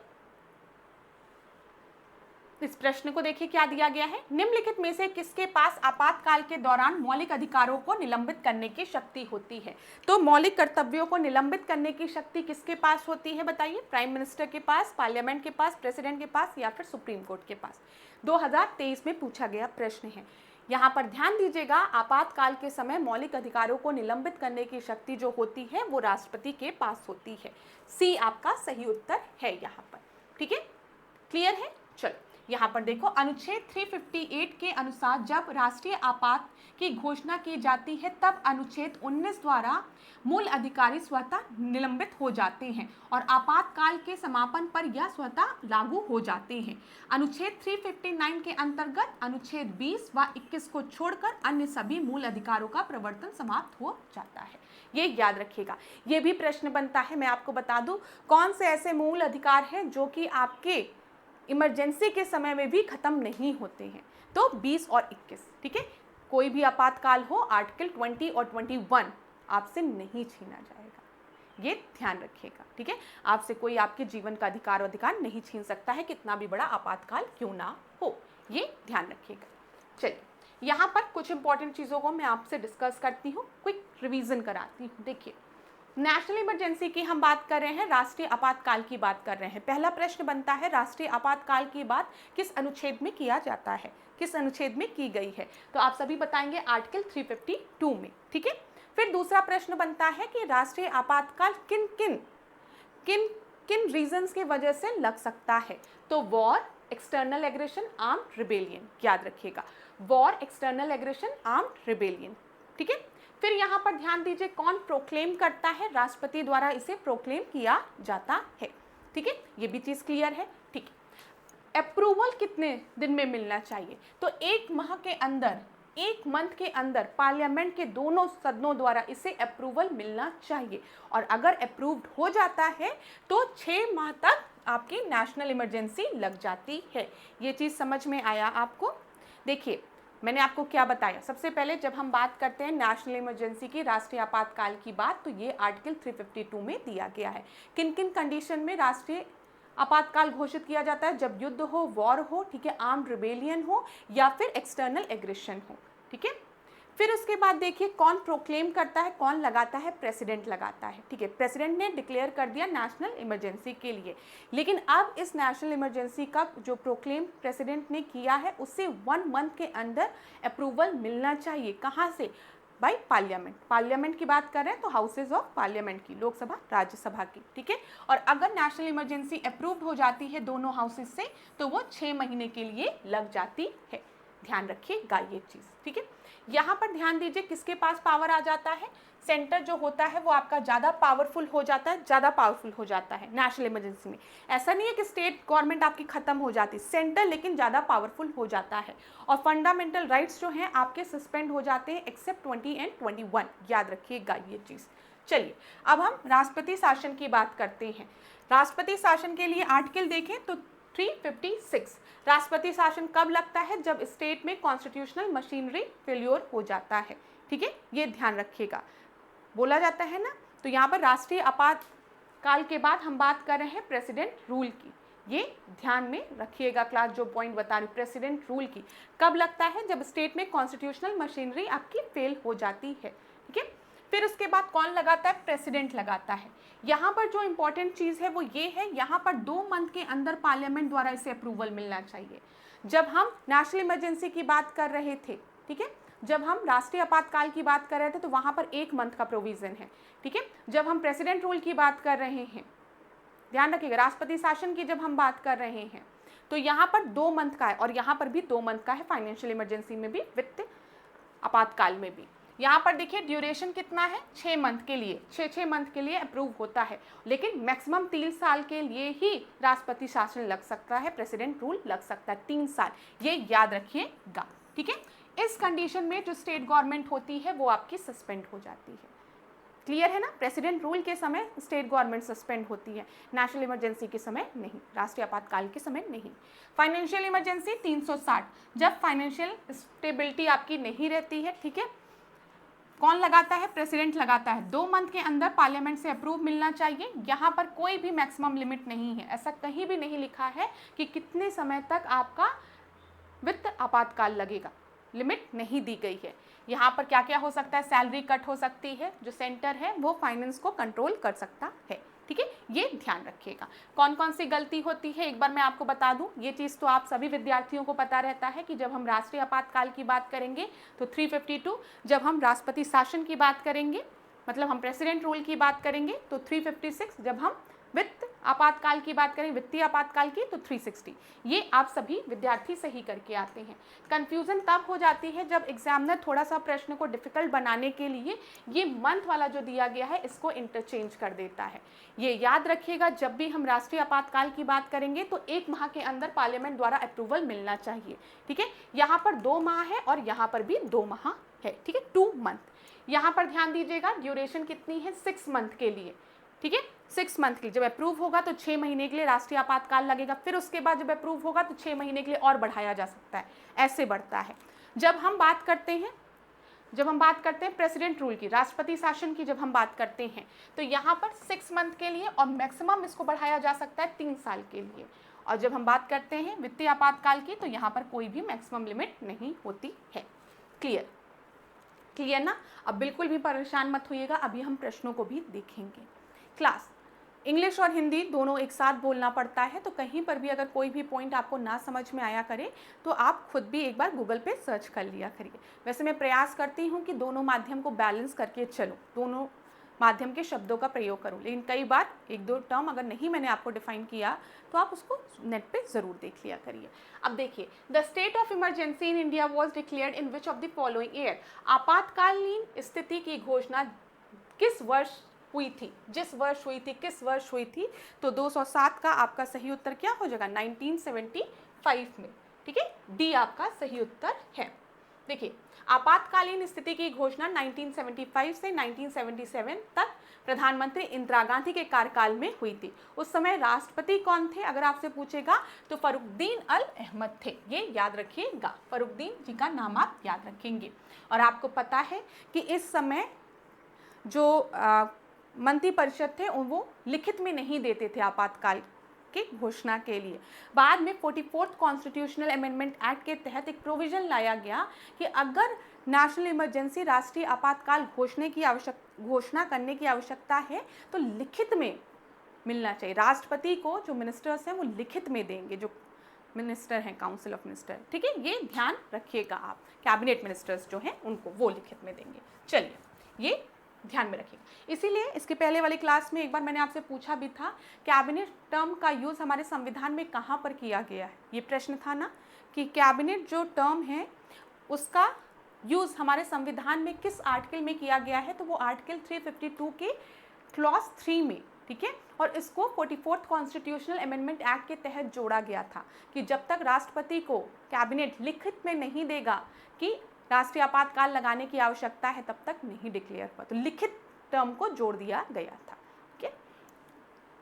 इस प्रश्न को देखिए क्या दिया गया है। निम्नलिखित में से किसके पास आपातकाल के दौरान मौलिक अधिकारों को निलंबित करने की शक्ति होती है? तो मौलिक कर्तव्यों को निलंबित करने की शक्ति किसके पास होती है बताइए? प्राइम मिनिस्टर के पास, पार्लियामेंट के पास, प्रेसिडेंट के पास या फिर सुप्रीम कोर्ट के पास? 2023 में पूछा गया प्रश्न है। यहाँ पर ध्यान दीजिएगा, आपातकाल के समय मौलिक अधिकारों को निलंबित करने की शक्ति जो होती है वो राष्ट्रपति के पास होती है। सी आपका सही उत्तर है यहाँ पर। ठीक है, क्लियर है? चलो यहाँ पर देखो, अनुच्छेद 358 के अनुसार जब राष्ट्रीय आपात की घोषणा की जाती है तब अनुच्छेद 19 द्वारा मूल अधिकारी स्वतः निलंबित हो जाते हैं और आपातकाल के समापन पर यह स्वतः लागू हो जाते हैं। अनुच्छेद 359 के अंतर्गत अनुच्छेद 20 व 21 को छोड़कर अन्य सभी मूल अधिकारों का प्रवर्तन समाप्त हो जाता है। ये याद रखिएगा, ये भी प्रश्न बनता है। मैं आपको बता दूं कौन से ऐसे मूल अधिकार हैं जो कि आपके इमरजेंसी के समय में भी खत्म नहीं होते हैं। तो 20 और 21, ठीक है। कोई भी आपातकाल हो, आर्टिकल 20 और 21 आपसे नहीं छीना जाएगा, ये ध्यान रखिएगा, ठीक है। आपसे कोई आपके जीवन का अधिकार नहीं छीन सकता है, कितना भी बड़ा आपातकाल क्यों ना हो, ये ध्यान रखिएगा। चलिए यहाँ पर कुछ इंपॉर्टेंट चीज़ों को मैं आपसे डिस्कस करती हूँ, क्विक रिवीजन कराती हूँ। देखिए, नेशनल इमरजेंसी की हम बात कर रहे हैं, राष्ट्रीय आपातकाल की बात कर रहे हैं। पहला प्रश्न बनता है, राष्ट्रीय आपातकाल की बात किस अनुच्छेद में किया जाता है, किस अनुच्छेद में की गई है? तो आप सभी बताएंगे आर्टिकल 352 में, ठीक है। फिर दूसरा प्रश्न बनता है कि राष्ट्रीय आपातकाल किन किन किन किन रीजंस की वजह से लग सकता है? तो war, external aggression, armed rebellion, याद रखिएगा, war, external aggression, armed rebellion, ठीक है। फिर यहाँ पर ध्यान दीजिए, कौन प्रोक्लेम करता है? राष्ट्रपति द्वारा इसे प्रोक्लेम किया जाता है, ठीक है। ये भी चीज़ क्लियर है, ठीक है। अप्रूवल कितने दिन में मिलना चाहिए? तो 1 माह के अंदर, 1 मंथ के अंदर पार्लियामेंट के दोनों सदनों द्वारा इसे अप्रूवल मिलना चाहिए। और अगर अप्रूव्ड हो जाता है तो 6 माह तक आपकी नेशनल इमरजेंसी लग जाती है। ये चीज़ समझ में आया आपको? देखिए, मैंने आपको क्या बताया, सबसे पहले जब हम बात करते हैं नेशनल इमरजेंसी की, राष्ट्रीय आपातकाल की बात, तो ये आर्टिकल 352 में दिया गया है। किन किन कंडीशन में राष्ट्रीय आपातकाल घोषित किया जाता है? जब युद्ध हो, वॉर हो, ठीक है, आर्म्ड रिबेलियन हो या फिर एक्सटर्नल एग्रेशन हो, ठीक है। फिर उसके बाद देखिए, कौन प्रोक्लेम करता है, कौन लगाता है? प्रेसिडेंट लगाता है, ठीक है। प्रेसिडेंट ने डिक्लेयर कर दिया नेशनल इमरजेंसी के लिए, लेकिन अब इस नेशनल इमरजेंसी का जो प्रोक्लेम प्रेसिडेंट ने किया है उससे 1 मंथ के अंदर अप्रूवल मिलना चाहिए। कहाँ से? By parliament. पार्लियामेंट की बात कर रहे हैं तो हाउसेज ऑफ पार्लियामेंट की, लोकसभा, राज्यसभा की, ठीक है। और अगर नेशनल इमरजेंसी अप्रूव्ड हो जाती है दोनों हाउसेज से तो वो 6 महीने के लिए लग जाती है। ध्यान रखिएगा ये चीज़, ठीक है। यहाँ पर ध्यान दीजिए, किसके पास पावर आ जाता है? सेंटर जो होता है वो आपका ज़्यादा पावरफुल हो जाता है, ज़्यादा पावरफुल हो जाता है नेशनल इमरजेंसी में। ऐसा नहीं है कि स्टेट गवर्नमेंट आपकी ख़त्म हो जाती, सेंटर लेकिन ज़्यादा पावरफुल हो जाता है। और फंडामेंटल राइट्स जो हैं आपके सस्पेंड हो जाते हैं एक्सेप्ट 20 एंड 21, याद रखिएगा ये चीज़। चलिए अब हम राष्ट्रपति शासन की बात करते हैं। राष्ट्रपति शासन के लिए आर्टिकल देखें तो 356, राष्ट्रपति शासन कब लगता है? जब स्टेट में कॉन्स्टिट्यूशनल मशीनरी फेल्योर हो जाता है, ठीक है, ये ध्यान रखिएगा, बोला जाता है ना। तो यहाँ पर राष्ट्रीय आपातकाल के बाद हम बात कर रहे हैं प्रेसिडेंट रूल की, ये ध्यान में रखिएगा। क्लास जो पॉइंट बता रही, प्रेसिडेंट रूल की कब लगता है? जब स्टेट में कॉन्स्टिट्यूशनल मशीनरी आपकी फेल हो जाती है, ठीक है। फिर उसके बाद कौन लगाता है? प्रेसिडेंट लगाता है। यहाँ पर जो इम्पोर्टेंट चीज़ है वो ये है, यहाँ पर 2 मंथ के अंदर पार्लियामेंट द्वारा इसे अप्रूवल मिलना चाहिए। जब हम नेशनल इमरजेंसी की बात कर रहे थे, ठीक है, जब हम राष्ट्रीय आपातकाल की बात कर रहे थे तो वहाँ पर 1 मंथ का प्रोविज़न है, ठीक है। जब हम प्रेसिडेंट रूल की बात कर रहे हैं, ध्यान रखिएगा, राष्ट्रपति शासन की जब हम बात कर रहे हैं तो यहाँ पर 2 मंथ का है और यहाँ पर भी 2 मंथ का है, फाइनेंशियल इमरजेंसी में भी, वित्त आपातकाल में भी। यहाँ पर देखिए ड्यूरेशन कितना है? 6 मंथ के लिए, 6 मंथ के लिए अप्रूव होता है, लेकिन मैक्सिमम 3 साल के लिए ही राष्ट्रपति शासन लग सकता है, प्रेसिडेंट रूल लग सकता है 3 साल, ये याद रखिएगा, ठीक है। इस कंडीशन में जो स्टेट गवर्नमेंट होती है वो आपकी सस्पेंड हो जाती है। क्लियर है ना? प्रेसिडेंट रूल के समय स्टेट गवर्नमेंट सस्पेंड होती है, नेशनल इमरजेंसी के समय नहीं, राष्ट्रीय आपातकाल के समय नहीं। फाइनेंशियल इमरजेंसी 360, जब फाइनेंशियल स्टेबिलिटी आपकी नहीं रहती है, ठीक है, कौन लगाता है? प्रेसिडेंट लगाता है। 2 मंथ के अंदर पार्लियामेंट से अप्रूव मिलना चाहिए। यहाँ पर कोई भी मैक्सिमम लिमिट नहीं है, ऐसा कहीं भी नहीं लिखा है कि कितने समय तक आपका वित्त आपातकाल लगेगा, लिमिट नहीं दी गई है। यहाँ पर क्या क्या हो सकता है? सैलरी कट हो सकती है, जो सेंटर है वो फाइनेंस को कंट्रोल कर सकता है, ठीक है, ये ध्यान रखिएगा। कौन कौन सी गलती होती है एक बार मैं आपको बता दूं, ये चीज़ तो आप सभी विद्यार्थियों को पता रहता है कि जब हम राष्ट्रीय आपातकाल की बात करेंगे तो 352, जब हम राष्ट्रपति शासन की बात करेंगे, मतलब हम प्रेसिडेंट रूल की बात करेंगे तो 356, जब हम वित्त आपातकाल की बात करें, वित्तीय आपातकाल की, तो 360। ये आप सभी विद्यार्थी सही करके आते हैं। कंफ्यूजन तब हो जाती है जब एग्जामिनर थोड़ा सा प्रश्न को डिफिकल्ट बनाने के लिए ये मंथ वाला जो दिया गया है इसको इंटरचेंज कर देता है। ये याद रखिएगा, जब भी हम राष्ट्रीय आपातकाल की बात करेंगे तो 1 माह के अंदर पार्लियामेंट द्वारा अप्रूवल मिलना चाहिए, ठीक है। यहाँ पर 2 माह है और यहाँ पर भी 2 माह है, ठीक है, 2 मंथ। यहाँ पर ध्यान दीजिएगा, ड्यूरेशन कितनी है? 6 मंथ के लिए, ठीक है, 6 मंथ के लिए। जब अप्रूव होगा तो 6 महीने के लिए राष्ट्रीय आपातकाल लगेगा, फिर उसके बाद जब अप्रूव होगा तो 6 महीने के लिए और बढ़ाया जा सकता है, ऐसे बढ़ता है। जब हम बात करते हैं प्रेसिडेंट रूल की, राष्ट्रपति शासन की, जब हम बात करते हैं तो यहाँ पर 6 मंथ के लिए और मैक्सिमम इसको बढ़ाया जा सकता है 3 साल के लिए। और जब हम बात करते हैं वित्तीय आपातकाल की तो यहाँ पर कोई भी मैक्सिमम लिमिट नहीं होती है। क्लियर ना? अब बिल्कुल भी परेशान मत होइएगा, अभी हम प्रश्नों को भी देखेंगे। क्लास इंग्लिश और हिंदी दोनों एक साथ बोलना पड़ता है, तो कहीं पर भी अगर कोई भी पॉइंट आपको ना समझ में आया करे तो आप खुद भी एक बार गूगल पे सर्च कर लिया करिए। वैसे मैं प्रयास करती हूँ कि दोनों माध्यम को बैलेंस करके चलूँ, दोनों माध्यम के शब्दों का प्रयोग करूँ, लेकिन कई बार 1-2 टर्म अगर नहीं मैंने आपको डिफाइन किया तो आप उसको नेट पे ज़रूर देख लिया करिए। अब देखिए, the state of emergency in India was declared in which of the following year. आपातकालीन स्थिति की घोषणा किस वर्ष हुई थी? जिस वर्ष हुई थी, किस वर्ष हुई थी? तो 207 का आपका सही उत्तर क्या हो जाएगा? 1975 में, ठीक है, डी आपका सही उत्तर है। देखिए, आपातकालीन स्थिति की घोषणा 1975 से 1977 तक प्रधानमंत्री इंदिरा गांधी के कार्यकाल में हुई थी। उस समय राष्ट्रपति कौन थे अगर आपसे पूछेगा तो फरुखदीन अल अहमद थे, ये याद रखिएगा, फरुखदीन जी का नाम आप याद रखेंगे। और आपको पता है कि इस समय जो मंत्री परिषद थे वो लिखित में नहीं देते थे आपातकाल की घोषणा के लिए। बाद में 44th कॉन्स्टिट्यूशनल अमेंडमेंट एक्ट के तहत एक प्रोविजन लाया गया कि अगर नेशनल इमरजेंसी, राष्ट्रीय आपातकाल घोषणा करने की आवश्यकता है तो लिखित में मिलना चाहिए। राष्ट्रपति को जो मिनिस्टर्स हैं वो लिखित में देंगे, जो मिनिस्टर हैं, काउंसिल ऑफ मिनिस्टर, ठीक है, ये ध्यान रखिएगा आप। कैबिनेट मिनिस्टर्स जो हैं उनको वो लिखित में देंगे। चलिए, ये ध्यान में रखिएगा। इसीलिए इसके पहले वाली क्लास में एक बार मैंने आपसे पूछा भी था, कैबिनेट टर्म का यूज़ हमारे संविधान में कहाँ पर किया गया है? ये प्रश्न था ना कि कैबिनेट जो टर्म है उसका यूज़ हमारे संविधान में किस आर्टिकल में किया गया है? तो वो आर्टिकल 352 के क्लॉज 3 में, ठीक है। और इसको 44th कॉन्स्टिट्यूशनल अमेंडमेंट एक्ट के तहत जोड़ा गया था कि जब तक राष्ट्रपति को कैबिनेट लिखित में नहीं देगा कि राष्ट्रीय आपातकाल लगाने की आवश्यकता है तब तक नहीं डिक्लेयर हुआ, तो लिखित टर्म को जोड़ दिया गया था, ठीक है।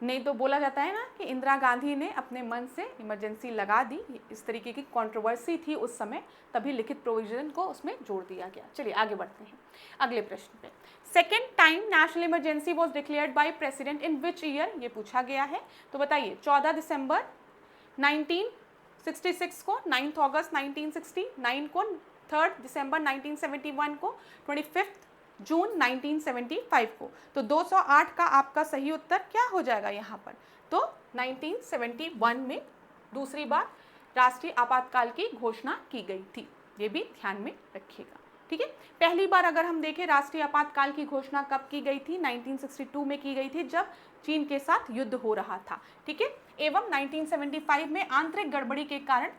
नहीं तो बोला जाता है ना कि इंदिरा गांधी ने अपने मन से इमरजेंसी लगा दी, इस तरीके की कंट्रोवर्सी थी उस समय, तभी लिखित प्रोविजन को उसमें जोड़ दिया गया। चलिए आगे बढ़ते हैं अगले प्रश्न पे। Second time national emergency was declared by president in which year? ये पूछा गया है, तो बताइए। 14 दिसंबर 1966 को, 9 अगस्त 1960, 9 को, 3 दिसंबर 1971 को, 25 जून 1975 को। तो 208 का आपका सही उत्तर क्या हो जाएगा यहाँ पर? तो 1971 में दूसरी बार राष्ट्रीय आपातकाल की घोषणा की गई थी, ये भी ध्यान में रखिएगा, ठीक है। पहली बार अगर हम देखें राष्ट्रीय आपातकाल की घोषणा कब की गई थी? 1962 में की गई थी, जब चीन के साथ युद्ध हो रहा था, ठीक है। एवं 1975 में आंतरिक गड़बड़ी के कारण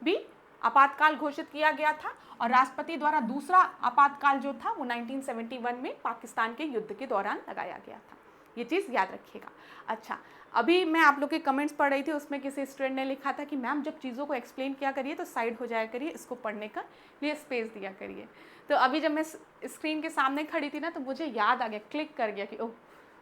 भी आपातकाल घोषित किया गया था और राष्ट्रपति द्वारा दूसरा आपातकाल जो था वो 1971 में पाकिस्तान के युद्ध के दौरान लगाया गया था, ये चीज़ याद रखिएगा। अच्छा, अभी मैं आप लोग के कमेंट्स पढ़ रही थी, उसमें किसी स्टूडेंट ने लिखा था कि मैम जब चीज़ों को एक्सप्लेन किया करिए तो साइड हो जाया करिए, इसको पढ़ने का लिए स्पेस दिया करिए। तो अभी जब मैं स्क्रीन के सामने खड़ी थी ना, तो मुझे याद आ गया, क्लिक कर गया कि ओह,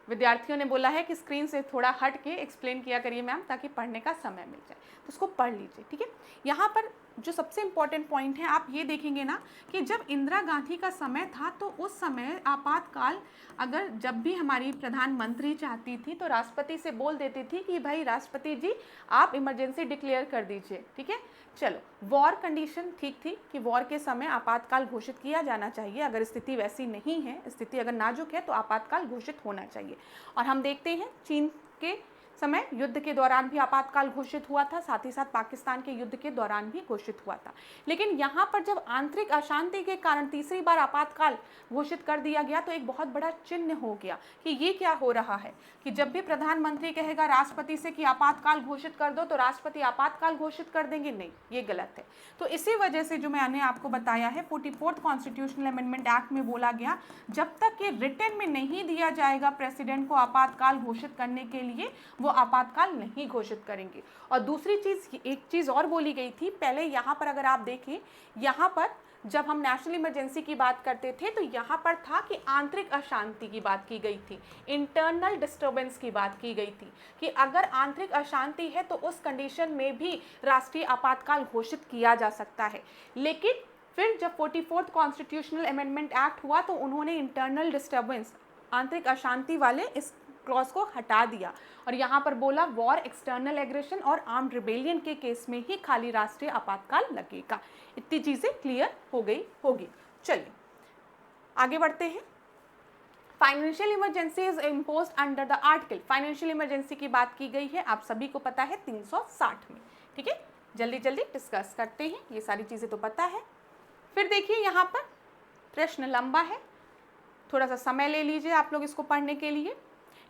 विद्यार्थियों ने बोला है कि स्क्रीन से थोड़ा हट के एक्सप्लेन किया करिए मैम, ताकि पढ़ने का समय मिल जाए। तो उसको पढ़ लीजिए, ठीक है। यहाँ पर जो सबसे इम्पॉर्टेंट पॉइंट है, आप ये देखेंगे ना कि जब इंदिरा गांधी का समय था तो उस समय आपातकाल अगर जब भी हमारी प्रधानमंत्री चाहती थी तो राष्ट्रपति से बोल देती थी कि भाई राष्ट्रपति जी आप इमरजेंसी डिक्लेयर कर दीजिए, ठीक है। चलो, वॉर कंडीशन ठीक थी कि वॉर के समय आपातकाल घोषित किया जाना चाहिए। अगर स्थिति वैसी नहीं है, स्थिति अगर नाजुक है तो आपातकाल घोषित होना चाहिए। और हम देखते हैं चीन के समय युद्ध के दौरान भी आपातकाल घोषित हुआ था, साथ ही साथ पाकिस्तान के युद्ध के दौरान भी घोषित हुआ था। लेकिन यहाँ पर जब आंतरिक अशांति के कारण तीसरी बार आपातकाल घोषित कर दिया गया तो एक बहुत बड़ा चिन्ह हो गया कि ये क्या हो रहा है कि जब भी प्रधानमंत्री कहेगा राष्ट्रपति से कि आपातकाल घोषित कर दो तो राष्ट्रपति आपातकाल घोषित कर देंगे, नहीं, ये गलत है। तो इसी वजह से जो मैंने आपको बताया है 44th कॉन्स्टिट्यूशनल अमेंडमेंट एक्ट में बोला गया जब तक ये रिटन में नहीं दिया जाएगा प्रेसिडेंट को आपातकाल घोषित करने के लिए, वो आपातकाल नहीं घोषित करेंगे। और दूसरी चीज़, एक चीज़ और बोली गई थी पहले, यहाँ पर अगर आप देखें, यहाँ पर जब हम नेशनल इमरजेंसी की बात करते थे तो यहाँ पर था कि आंतरिक अशांति की बात की गई थी, इंटरनल डिस्टर्बेंस की बात की गई थी कि अगर आंतरिक अशांति है तो उस कंडीशन में भी राष्ट्रीय आपातकाल घोषित किया जा सकता है। लेकिन फिर जब 44th कॉन्स्टिट्यूशनल अमेंडमेंट एक्ट हुआ तो उन्होंने इंटरनल डिस्टर्बेंस, आंतरिक अशांति वाले इस क्लॉज को हटा दिया और यहाँ पर बोला वॉर, एक्सटर्नल एग्रेशन और आर्म्ड रिबेलियन के केस में ही खाली राष्ट्रीय आपातकाल लगेगा। इतनी चीज़ें क्लियर हो गई होगी। चलिए आगे बढ़ते हैं। Financial emergency is imposed under the article, financial emergency की बात की गई है, आप सभी को पता है 360 में, ठीक है। जल्दी जल्दी डिस्कस करते हैं, ये सारी चीज़ें तो पता है। फिर देखिए यहाँ पर प्रश्न लंबा है, थोड़ा सा समय ले लीजिए आप लोग इसको पढ़ने के लिए।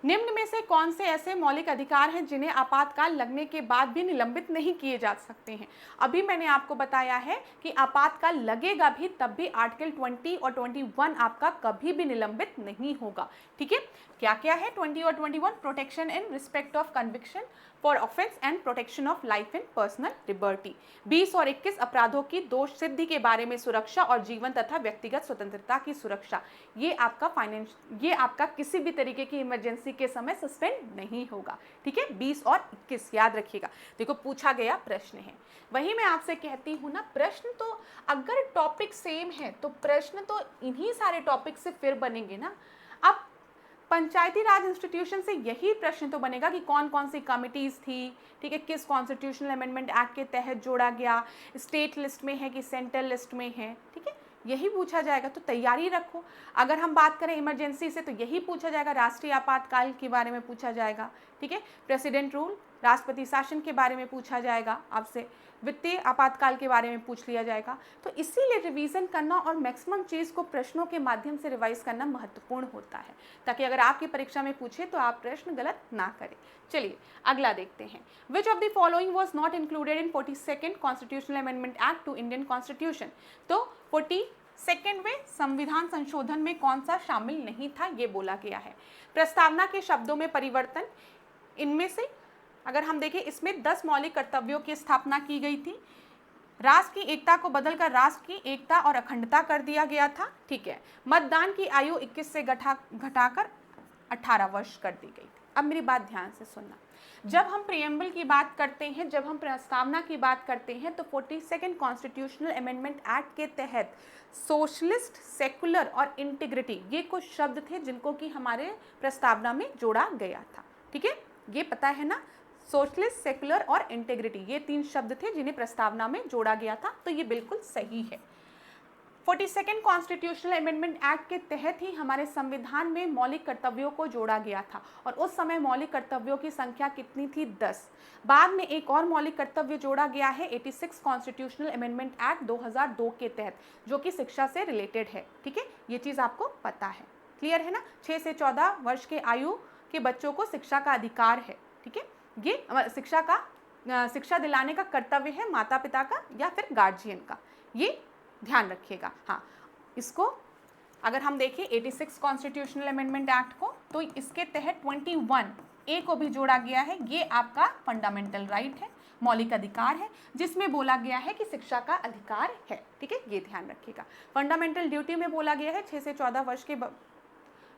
निम्न में से कौन से ऐसे मौलिक अधिकार हैं जिन्हें आपातकाल लगने के बाद भी निलंबित नहीं किए जा सकते हैं? अभी मैंने आपको बताया है कि आपातकाल लगेगा भी तब भी आर्टिकल 20 और 21 आपका कभी भी निलंबित नहीं होगा, ठीक है। क्या क्या है 20 और 21? Protection in respect of conviction for offence and protection of life and personal liberty. 20 और 21 अपराधों की दोष सिद्धि के बारे में सुरक्षा और जीवन तथा व्यक्तिगत स्वतंत्रता की सुरक्षा। ये आपका किसी भी तरीके की इमरजेंसी के समय सस्पेंड नहीं होगा, ठीक है। 20 और 21 याद रखिएगा। देखो पूछा गया प्रश्न है, वही मैं आपसे कहती हूँ ना, प्रश्न तो अगर टॉपिक सेम है तो प्रश्न तो इन्हीं सारे टॉपिक से फिर बनेंगे ना। अब पंचायती राज इंस्टीट्यूशन से यही प्रश्न तो बनेगा कि कौन कौन सी कमिटीज़ थी, ठीक है, किस कॉन्स्टिट्यूशनल अमेंडमेंट एक्ट के तहत जोड़ा गया, स्टेट लिस्ट में है कि सेंट्रल लिस्ट में है, ठीक है, यही पूछा जाएगा। तो तैयारी रखो। अगर हम बात करें इमरजेंसी से तो यही पूछा जाएगा, राष्ट्रीय आपातकाल के बारे में पूछा जाएगा, ठीक है, प्रेसिडेंट रूल, राष्ट्रपति शासन के बारे में पूछा जाएगा आपसे, वित्तीय आपातकाल के बारे में पूछ लिया जाएगा। तो इसीलिए रिवीजन करना और मैक्सिमम चीज़ को प्रश्नों के माध्यम से रिवाइज करना महत्वपूर्ण होता है, ताकि अगर आपकी परीक्षा में पूछे तो आप प्रश्न गलत ना करें। चलिए अगला देखते हैं। Which of the following was not included in 42nd constitutional amendment act to Indian constitution? तो 42वें संविधान संशोधन में कौन सा शामिल नहीं था, ये बोला गया है। प्रस्तावना के शब्दों में परिवर्तन, इनमें से अगर हम देखें इसमें 10 मौलिक कर्तव्यों की स्थापना की गई थी। राष्ट्र की एकता को बदलकर राष्ट्र की एकता और अखंडता कर दिया गया था, ठीक है। मतदान की आयु 21 से घटाकर 18 वर्ष कर दी गई थी। अब मेरी बात ध्यान से सुनना, जब हम प्रियम्बल की बात करते हैं, जब हम प्रस्तावना की बात करते हैं तो 42nd कॉन्स्टिट्यूशनल अमेंडमेंट एक्ट के तहत सोशलिस्ट, सेकुलर और इंटीग्रिटी, ये कुछ शब्द थे जिनको कि हमारे प्रस्तावना में जोड़ा गया था, ठीक है, ये पता है ना। सोशलिस्ट, सेकुलर और इंटीग्रिटी, ये 3 शब्द थे जिन्हें प्रस्तावना में जोड़ा गया था, तो ये बिल्कुल सही है। 42nd कॉन्स्टिट्यूशनल अमेंडमेंट एक्ट के तहत ही हमारे संविधान में मौलिक कर्तव्यों को जोड़ा गया था और उस समय मौलिक कर्तव्यों की संख्या कितनी थी? 10। बाद में एक और मौलिक कर्तव्य जोड़ा गया है 86 कॉन्स्टिट्यूशनल अमेंडमेंट एक्ट 2002 के तहत, जो कि शिक्षा से रिलेटेड है, ठीक है, ये चीज़ आपको पता है, क्लियर है ना। 6 से 14 वर्ष के आयु के बच्चों को शिक्षा का अधिकार है, ठीक है, ये शिक्षा दिलाने का कर्तव्य है माता पिता का या फिर गार्जियन का, ये ध्यान रखिएगा। हाँ, इसको अगर हम देखें 86 कॉन्स्टिट्यूशनल अमेंडमेंट एक्ट को, तो इसके तहत 21A को भी जोड़ा गया है। ये आपका फंडामेंटल राइट है, मौलिक अधिकार है, जिसमें बोला गया है कि शिक्षा का अधिकार है। ठीक है, ये ध्यान रखिएगा। फंडामेंटल ड्यूटी में बोला गया है 6 से 14 वर्ष के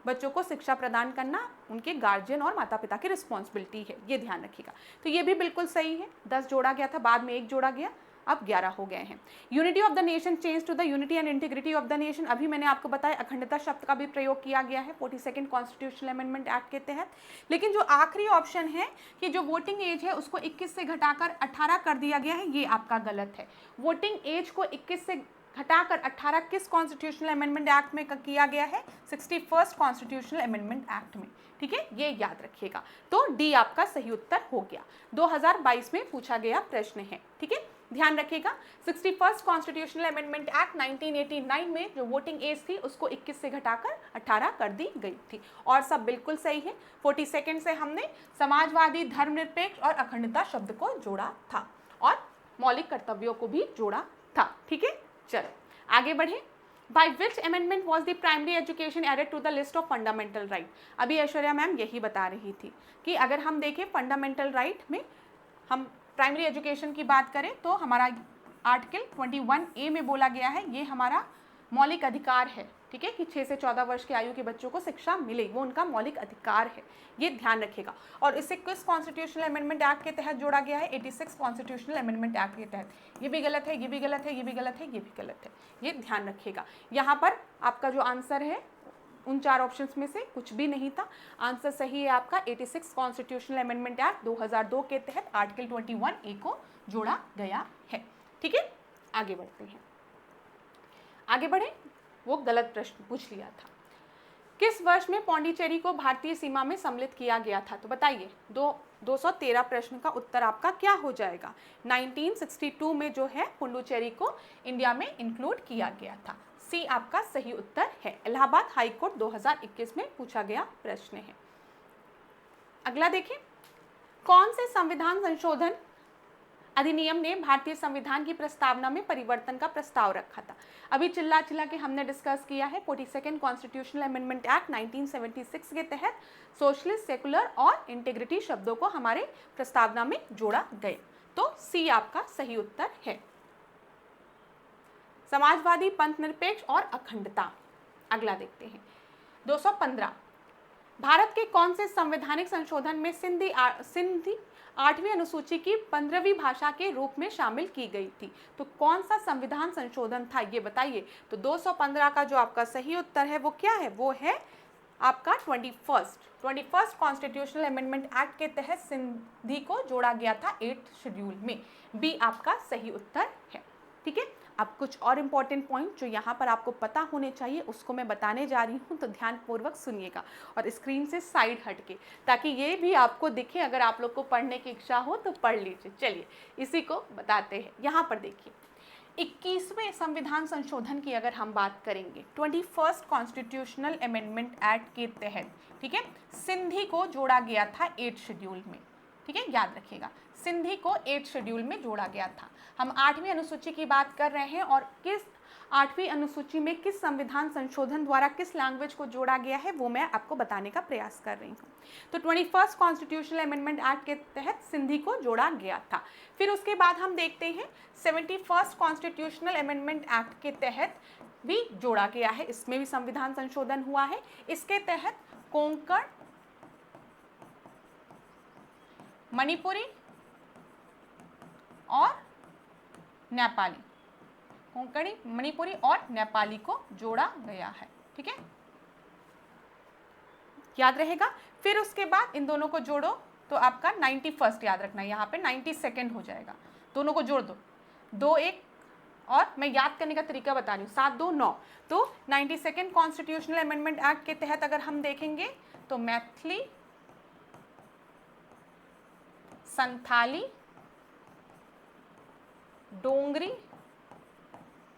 बच्चों को शिक्षा प्रदान करना उनके गार्जियन और माता पिता की रिस्पॉन्सिबिलिटी है, ये ध्यान रखिएगा। तो ये भी बिल्कुल सही है। 10 जोड़ा गया था, बाद में 1 जोड़ा गया, अब 11 हो गए हैं। Unity of the nation change to the unity and integrity of the nation, अभी मैंने आपको बताया अखंडता शब्द का भी प्रयोग किया गया है 42nd कॉन्स्टिट्यूशनल अमेंडमेंट एक्ट के तहत। लेकिन जो आखिरी ऑप्शन है कि जो वोटिंग एज है उसको 21 से घटाकर 18 कर दिया गया है, ये आपका गलत है। वोटिंग एज को 21 से घटाकर 18 किस कॉन्स्टिट्यूशनल अमेंडमेंट एक्ट में किया गया है? 61st कॉन्स्टिट्यूशनल अमेंडमेंट एक्ट में। ठीक है, ये याद रखिएगा। तो डी आपका सही उत्तर हो गया। 2022 में पूछा गया प्रश्न है। ठीक है, ध्यान रखिएगा। 61st कॉन्स्टिट्यूशनल अमेंडमेंट एक्ट 1989 में जो वोटिंग एज थी उसको 21 से घटाकर 18 कर दी गई थी, और सब बिल्कुल सही है। 42nd से हमने समाजवादी, धर्मनिरपेक्ष और अखंडता शब्द को जोड़ा था, और मौलिक कर्तव्यों को भी जोड़ा था। ठीक है, चलो आगे बढ़े। By which amendment was the primary education added to the list of fundamental right? अभी ऐश्वर्या मैम यही बता रही थी कि अगर हम देखें फंडामेंटल राइट में हम प्राइमरी एजुकेशन की बात करें तो हमारा आर्टिकल 21A में बोला गया है, ये हमारा मौलिक अधिकार है। ठीक है, कि 6 से 14 वर्ष की आयु के बच्चों को शिक्षा मिले, वो उनका मौलिक अधिकार है, ये ध्यान रखिएगा। और इसे किस कॉन्स्टिट्यूशनल अमेंडमेंट एक्ट के तहत जोड़ा गया है? 86 कॉन्स्टिट्यूशनल अमेंडमेंट एक्ट के तहत। ये भी गलत है, ये भी गलत है, ये भी गलत है, ये भी गलत है, ये ध्यान रखिएगा। यहाँ पर आपका जो आंसर है उन 4 ऑप्शंस में से कुछ भी नहीं था। आंसर सही है आपका 86 कॉन्स्टिट्यूशनल अमेंडमेंट एक्ट 2002 के तहत आर्टिकल 21A को जोड़ा गया है। ठीक है, आगे बढ़ते हैं। आगे बढ़े, वो गलत प्रश्न पूछ लिया था। किस वर्ष में पौंडीचेरी को भारतीय सीमा में सम्मिलित किया गया था? तो बताइए, 213 प्रश्न का उत्तर आपका क्या हो जाएगा? 1962 में जो है पुडुचेरी को इंडिया में इंक्लूड किया गया था। सी आपका सही उत्तर है। इलाहाबाद हाई कोर्ट 2021 में पूछा गया प्रश्न है। अगला देखें, कौन से संविधान संशोधन अधिनियम ने भारतीय संविधान की प्रस्तावना में परिवर्तन का प्रस्ताव रखा था? अभी चिल्ला चिल्ला के हमने डिस्कस किया है 42nd कॉन्स्टिट्यूशनल अमेंडमेंट एक्ट 1976 के तहत सोशलिस्ट, सेकुलर और इंटीग्रिटी शब्दों को हमारे प्रस्तावना में जोड़ा गया। तो सी आपका सही उत्तर है। समाजवादी, पंथ निरपेक्ष और अखंडता। अगला देखते हैं। 215 भारत के कौन से संवैधानिक संशोधन में सिंधी 8वीं अनुसूची की 15वीं भाषा के रूप में शामिल की गई थी? तो कौन सा संविधान संशोधन था, ये बताइए। तो 215 का जो आपका सही उत्तर है वो क्या है? वो है आपका 21st कॉन्स्टिट्यूशनल अमेंडमेंट एक्ट के तहत सिंधी को जोड़ा गया था 8th शेड्यूल में। बी आपका सही उत्तर है। ठीक है, अब कुछ और इम्पॉर्टेंट पॉइंट जो यहाँ पर आपको पता होने चाहिए उसको मैं बताने जा रही हूँ, तो ध्यानपूर्वक सुनिएगा और स्क्रीन से साइड हटके, ताकि ये भी आपको दिखे। अगर आप लोग को पढ़ने की इच्छा हो तो पढ़ लीजिए। चलिए इसी को बताते हैं। यहाँ पर देखिए, 21वें संविधान संशोधन की अगर हम बात करेंगे 21st कॉन्स्टिट्यूशनल अमेंडमेंट एक्ट के तहत, ठीक है, सिंधी को जोड़ा गया था 8th शेड्यूल में। ठीक है, याद रखिएगा, सिंधी को 8th शेड्यूल में जोड़ा गया था। हम 8वीं अनुसूची की बात कर रहे हैं, और किस 8वीं अनुसूची में किस संविधान संशोधन द्वारा किस लैंग्वेज को जोड़ा गया है वो मैं आपको बताने का प्रयास कर रही हूँ। तो 21st कॉन्स्टिट्यूशनल अमेंडमेंट एक्ट के तहत सिंधी को जोड़ा गया था। फिर उसके बाद हम देखते हैं 71st कॉन्स्टिट्यूशनल अमेंडमेंट एक्ट के तहत भी जोड़ा गया है, इसमें भी संविधान संशोधन हुआ है। इसके तहत कोंकण, मणिपुरी और नेपाली, कोंकणी, मणिपुरी और नेपाली को जोड़ा गया है। ठीक है, याद रहेगा। फिर उसके बाद इन दोनों को जोड़ो तो आपका 91st याद रखना, यहाँ पे 92nd हो जाएगा। दोनों को जोड़ दो, 2 1, और मैं याद करने का तरीका बता रही हूँ, 7 2 9। तो 92nd कॉन्स्टिट्यूशनल अमेंडमेंट एक्ट के तहत अगर हम देखेंगे तो मैथिली, संथाली, डोंगरी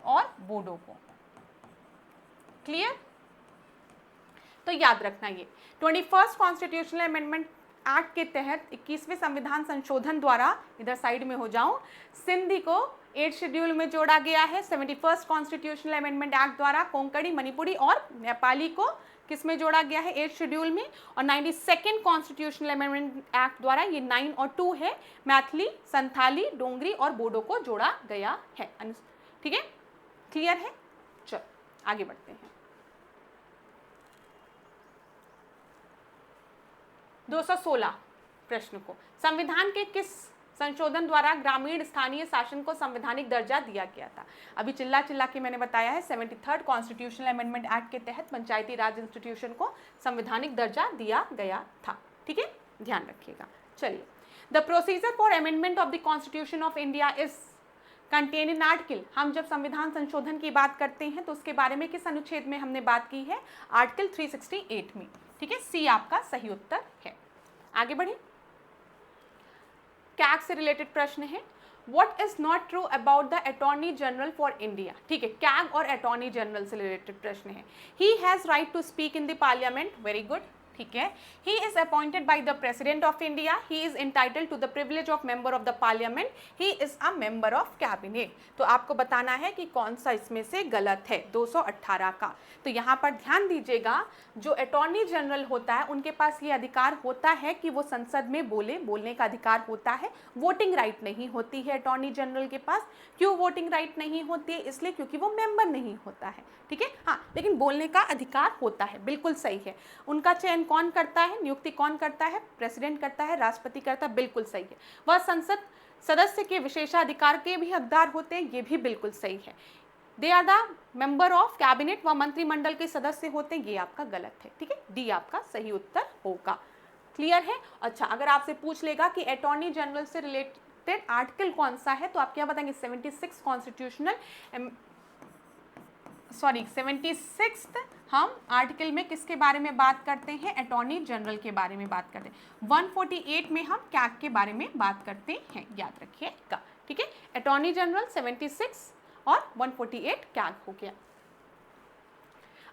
और बोडो को। क्लियर? तो याद रखना, ये 21st कॉन्स्टिट्यूशनल अमेंडमेंट एक्ट के तहत 21वें संविधान संशोधन द्वारा, इधर साइड में हो जाऊं, सिंधी को 8 शेड्यूल में जोड़ा गया है। 71st कॉन्स्टिट्यूशनल अमेंडमेंट एक्ट द्वारा कोंकणी, मणिपुरी और नेपाली को किस में जोड़ा गया है? 8 शेड्यूल में। और 92nd कॉन्स्टिट्यूशनल अमेंडमेंट एक्ट द्वारा ये 9 और 2 है, मैथिली, संथाली, डोंगरी और बोडो को जोड़ा गया है। ठीक है, क्लियर है? चलो आगे बढ़ते हैं। 216 प्रश्न को, संविधान के किस संशोधन द्वारा ग्रामीण स्थानीय शासन को संवैधानिक दर्जा दिया गया था? अभी चिल्ला चिल्ला के मैंने बताया है, 73rd कॉन्स्टिट्यूशनल अमेंडमेंट एक्ट के तहत पंचायती राज इंस्टीट्यूशन को संवैधानिक दर्जा दिया गया था। ठीक है, ध्यान रखिएगा। चलिए, the procedure for amendment of the constitution of India is contain in article. हम जब संविधान संशोधन की बात करते हैं तो उसके बारे में किस अनुच्छेद में हमने बात की है? आर्टिकल 368 में। ठीक है, सी आपका सही उत्तर है। आगे बढ़े, कैग से रिलेटेड प्रश्न है। What is not true about the Attorney General for India? ठीक है, कैग और अटॉर्नी जनरल से रिलेटेड प्रश्न है। He has right to speak in the Parliament. Very good. ठीक है, he is appointed by the President of India. He is entitled to the privilege of member of the Parliament. He is a member of Cabinet. तो आपको बताना है कि कौन सा इसमें से गलत है 218 का। तो यहाँ पर ध्यान दीजिएगा, जो अटॉर्नी जनरल होता है उनके पास ये अधिकार होता है कि वो संसद में बोलने का अधिकार होता है। वोटिंग राइट नहीं होती है अटॉर्नी जनरल के पास। क्यों वोटिंग राइट नहीं होती है? इसलिए क्योंकि वो मेंबर नहीं होता है। ठीक है, हाँ, लेकिन बोलने का अधिकार होता है। बिल्कुल सही है। उनका चयन कौन करता है? नियुक्ति कौन करता है? प्रेसिडेंट करता है, राष्ट्रपति करता है। बिल्कुल सही है। वह संसद सदस्य के विशेषाधिकार के भी हकदार होते हैं। ये भी बिल्कुल सही है। They are the member of cabinet, वह मंत्रिमंडल के सदस्य होते हैं। ये आपका गलत है। ठीक है, डी आपका सही उत्तर होगा। क्लियर है? अच्छा, अगर आपसे पूछ लेगा कि अटॉर्नी जनरल से रिलेटेड आर्टिकल कौन सा है, तो आप क्या बताएंगे? 76 कॉन्स्टिट्यूशनल 76th हम आर्टिकल में किसके बारे में बात करते हैं? अटॉर्नी जनरल के बारे में बात करते हैं। 148 में हम कैग के बारे में बात करते हैं, याद रखिएगा। ठीक है, अटॉर्नी जनरल 76 और 148 कैग हो गया।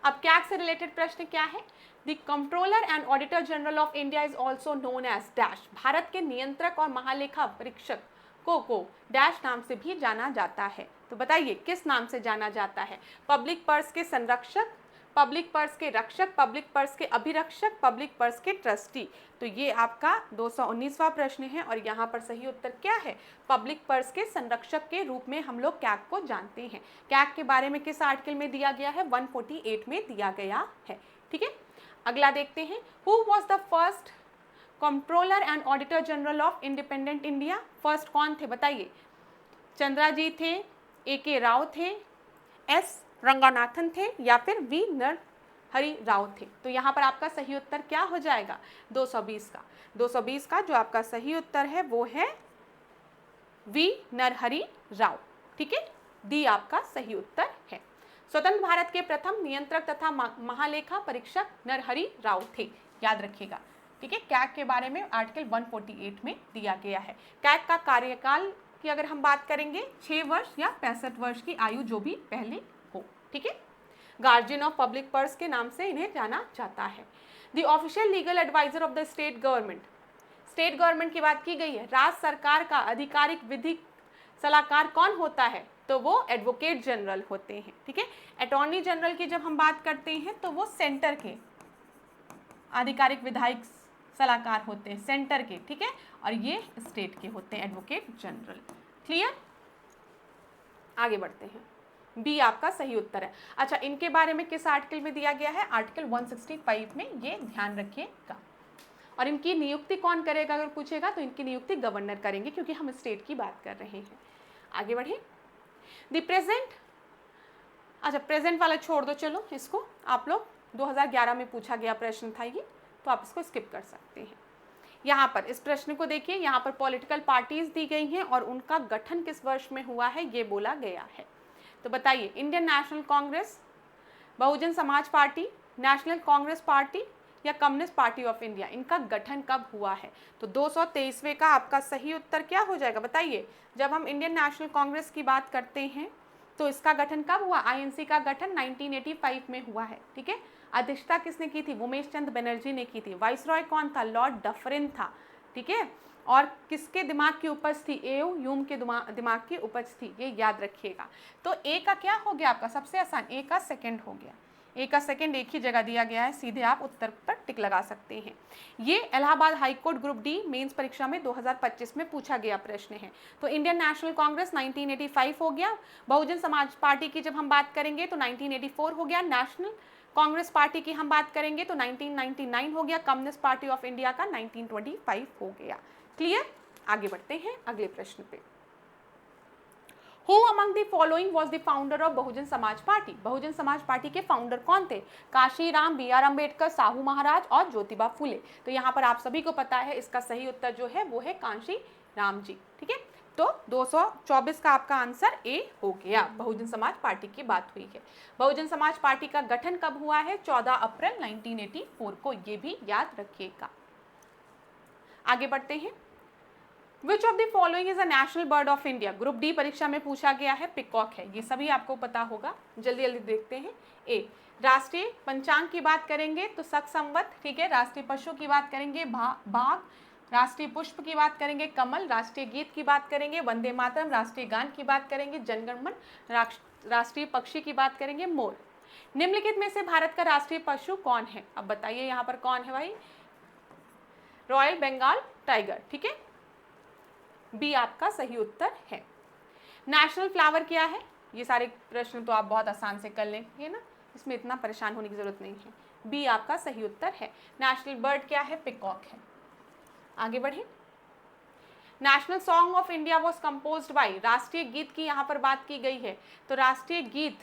अब कैग से रिलेटेड प्रश्न क्या है? The controller and auditor general of India is also known as dash. Bharat के नियंत्रक और महालेखा परीक्षक को डैश नाम से भी जाना जाता है। तो बताइए किस नाम से जाना जाता है? पब्लिक पर्स के संरक्षक, पब्लिक पर्स के रक्षक, पब्लिक पर्स के अभिरक्षक, पब्लिक पर्स के ट्रस्टी। तो ये आपका 219वां प्रश्न है और यहाँ पर सही उत्तर क्या है? पब्लिक पर्स के संरक्षक के रूप में हम लोग कैग को जानते हैं। कैग के बारे में किस आर्टिकल में दिया गया है? 148 में दिया गया है। ठीक है, अगला देखते हैं। Who was the first controller and auditor general of independent India? First कौन थे बताइए? चंद्रा जी थे, A.K. राव थे, एस रंगनाथन थे या फिर वी नरहरि राव थे? तो यहाँ पर आपका सही उत्तर क्या हो जाएगा? 220 का। 220 का जो आपका सही उत्तर है वो है वी नरहरि राव। ठीक है, डी आपका सही उत्तर है। स्वतंत्र भारत के प्रथम नियंत्रक तथा महालेखा परीक्षक नरहरि राव थे, याद रखिएगा। ठीक है, कैग के बारे में आर्टिकल 148 में दिया गया है। कैग का कार्यकाल की अगर हम बात करेंगे 6 वर्ष या 65 वर्ष की आयु, जो भी पहले हो। ठीक है, गार्जियन ऑफ पब्लिक पर्स के नाम से इन्हें जाना जाता है। The official legal advisor of the state government. State government की बात की गई है। राज्य सरकार का आधिकारिक विधिक सलाहकार कौन होता है? तो वो एडवोकेट जनरल होते हैं। ठीक है, अटॉर्नी जनरल की जब हम बात करते हैं तो वो सेंटर के आधिकारिक विधायक सलाहकार होते हैं, सेंटर के। ठीक है, और ये स्टेट के होते हैं एडवोकेट जनरल। क्लियर? आगे बढ़ते हैं। बी आपका सही उत्तर है। अच्छा, इनके बारे में किस आर्टिकल में दिया गया है? आर्टिकल 165 में, ये ध्यान रखिएगा। और इनकी नियुक्ति कौन करेगा अगर पूछेगा तो इनकी नियुक्ति गवर्नर करेंगे, क्योंकि हम स्टेट की बात कर रहे हैं। आगे बढ़े। द प्रेजेंट, अच्छा प्रेजेंट वाला छोड़ दो, चलो इसको आप लोग 2011 में पूछा गया प्रश्न था ये, तो आप इसको स्किप कर सकते हैं। यहाँ पर इस प्रश्न को देखिए, यहाँ पर पॉलिटिकल पार्टीज दी गई हैं और उनका गठन किस वर्ष में हुआ है ये बोला गया है। तो बताइए, Indian national Congress, Bahujan Samaj party, national Congress party या कम्युनिस्ट पार्टी ऑफ इंडिया, इनका गठन कब हुआ है? तो 223वें का आपका सही उत्तर क्या हो जाएगा बताइए? जब हम इंडियन नेशनल कांग्रेस की बात करते हैं तो इसका गठन कब हुआ? आईएनसी का गठन 1985 में हुआ है। ठीक है, अध्यक्षता किसने की थी? उमेश चंद्र बनर्जी ने की थी। वाइसरॉय कौन था? लॉर्ड डफरिन था। ठीक है, और किसके दिमाग की उपज थी? ह्यूम के दिमाग की उपज थी, ये याद रखिएगा। तो ए का क्या हो गया आपका? सबसे आसान, ए का सेकंड हो गया। ए का सेकंड एक ही जगह दिया गया है, सीधे आप उत्तर पर टिक लगा सकते हैं। ये Allahabad high court group D mains परीक्षा में 2025 में पूछा गया प्रश्न है। तो इंडियन नेशनल कांग्रेस 1985 हो गया। बहुजन समाज पार्टी की जब हम बात करेंगे तो 1984 हो गया। नेशनल कांग्रेस पार्टी की हम बात करेंगे तो 1999 हो गया। कम्युनिस्ट पार्टी ऑफ इंडिया का 1925 हो गया। क्लियर? आगे बढ़ते हैं अगले प्रश्न पे। Who among the following was the founder of Bahujan Samaj party? Bahujan Samaj party के फाउंडर कौन थे? काशीराम, बी आर अम्बेडकर, साहू महाराज और ज्योतिबा फुले। तो यहाँ पर आप सभी को पता है इसका सही उत्तर जो है वो है काशीराम जी। ठीक है, तो 224 का आपका आंसर ए हो गया। बहुजन समाज पार्टी की बात हुई है। बहुजन समाज पार्टी का गठन कब हुआ है? 14 अप्रैल 1984 को, ये भी याद रखिएगा। आगे बढ़ते हैं। Which of the following is a national bird of India? Group D परीक्षा में पूछा गया है, पिकॉक है, ये सभी आपको पता होगा। जल्दी जल्दी देखते हैं। ए, राष्ट्रीय पंचांग की बात करेंगे तो शक संवत, ठीक है। राष्ट्रीय पशु की बात करेंगे बाघ। राष्ट्रीय पुष्प की बात करेंगे कमल। राष्ट्रीय गीत की बात करेंगे वंदे मातरम। राष्ट्रीय गान की बात करेंगे जनगण मन। राष्ट्रीय पक्षी की बात करेंगे मोर। निम्नलिखित में से भारत का राष्ट्रीय पशु कौन है? अब बताइए यहाँ पर कौन है भाई? रॉयल बंगाल टाइगर, ठीक है। बी आपका सही उत्तर है। नेशनल फ्लावर क्या है? ये सारे प्रश्न तो आप बहुत आसान से कर लेंगे ना, इसमें इतना परेशान होने की जरूरत नहीं है। बी आपका सही उत्तर है। नेशनल बर्ड क्या है? पिकॉक है। आगे बढ़े। National song of India was composed bye, राष्ट्रीय गीत की यहाँ पर बात की गई है, तो राष्ट्रीय गीत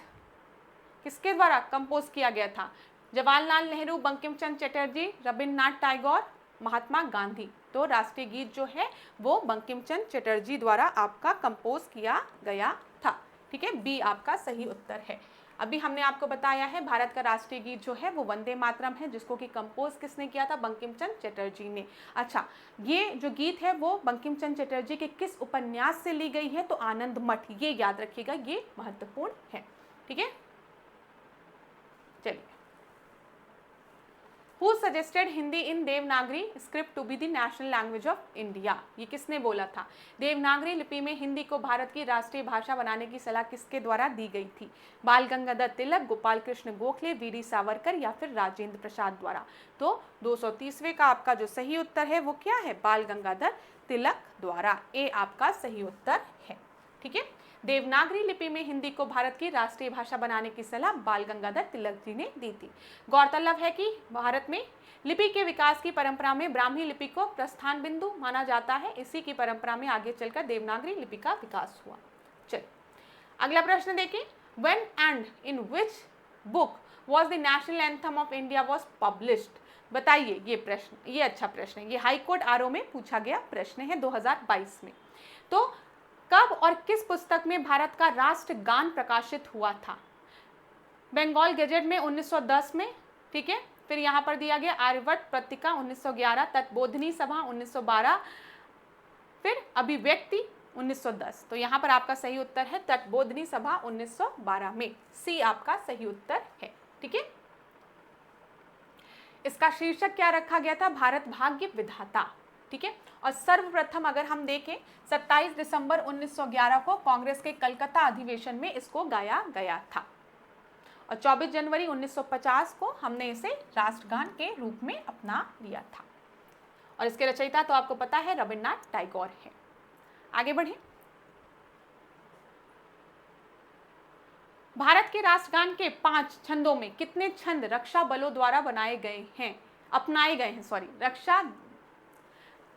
किसके द्वारा कंपोज किया गया था? जवाहरलाल नेहरू, बंकिम चंद्र चटर्जी, रविन्द्रनाथ टैगोर, महात्मा गांधी। तो राष्ट्रीय गीत जो है वो बंकिम चंद्र चटर्जी द्वारा आपका कंपोज किया गया था, ठीक है। बी आपका सही उत्तर है। अभी हमने आपको बताया है भारत का राष्ट्रीय गीत जो है वो वंदे मातरम है, जिसको कि कंपोज किसने किया था? बंकिम चंद्र चटर्जी ने। अच्छा, ये जो गीत है वो बंकिम चंद्र चटर्जी के किस उपन्यास से ली गई है? तो आनंद मठ, ये याद रखिएगा, ये महत्वपूर्ण है, ठीक है। चलिए, Who suggested Hindi in Devanagari script to be the national language of India? ये किसने बोला था? देवनागरी लिपि में हिंदी को भारत की राष्ट्रीय भाषा बनाने की सलाह किसके द्वारा दी गई थी? बाल गंगाधर तिलक, गोपाल कृष्ण गोखले, वीडी सावरकर या फिर राजेंद्र प्रसाद द्वारा? तो 230वें का आपका जो सही उत्तर है वो क्या है? बाल गंगाधर तिलक द्वारा। ए आपका सही उत्तर है, ठीक है। देवनागरी लिपि में हिंदी को भारत की राष्ट्रीय भाषा बनाने की सलाह बाल गंगाधर तिलक जी ने दी थी। गौरतलब है कि भारत में लिपि के विकास की परंपरा में ब्राह्मी लिपि को प्रस्थान बिंदु माना जाता है। इसी की परंपरा में आगे चलकर देवनागरी लिपि का विकास हुआ। चलिए अगला प्रश्न देखें। When and in which book was the national anthem of India was published? बताइए, ये प्रश्न, ये अच्छा प्रश्न है, ये हाईकोर्ट आरओ में पूछा गया प्रश्न है 2022 में। तो कब और किस पुस्तक में भारत का राष्ट्रगान प्रकाशित हुआ था? बंगाल गजेट में 1910 में, ठीक है। फिर यहाँ पर दिया गया आर्यभट्ट पत्रिका 1911, तत्बोधिनी सभा 1912, फिर अभिव्यक्ति 1910। तो यहाँ पर आपका सही उत्तर है तत्बोधिनी सभा 1912 में। सी आपका सही उत्तर है, ठीक है। इसका शीर्षक क्या रखा गया था? भारत भाग्य विधाता, ठीक है। और सर्वप्रथम अगर हम देखें 27 दिसंबर 1911 को कांग्रेस के कलकत्ता अधिवेशन में इसको गाया गया था, और 24 जनवरी 1950 को हमने इसे राष्ट्रगान के रूप में अपना लिया था। और इसके रचयिता तो आपको पता है रविन्द्रनाथ टैगोर है। आगे बढ़े। भारत के राष्ट्रगान के 5 छंदों में कितने छंद रक्षा बलों द्वारा बनाए गए हैं? अपनाए गए हैं, सॉरी, रक्षा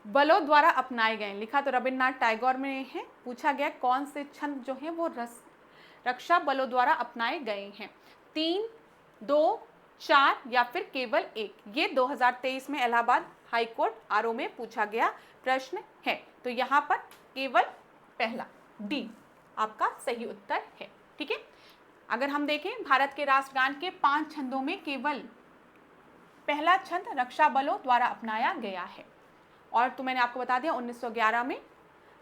बलों द्वारा अपनाए गए। लिखा तो रविन्द्रनाथ टैगोर में है, पूछा गया कौन से छंद जो हैं वो रक्षा बलों द्वारा अपनाए गए हैं? 3, 2, 4 या फिर केवल 1? ये 2023 में इलाहाबाद हाईकोर्ट आरओ में पूछा गया प्रश्न है। तो यहाँ पर केवल पहला, डी आपका सही उत्तर है, ठीक है। अगर हम देखें भारत के राष्ट्रगान के 5 छंदों में केवल पहला छंद रक्षा बलों द्वारा अपनाया गया है। और तो मैंने आपको बता दिया 1911 में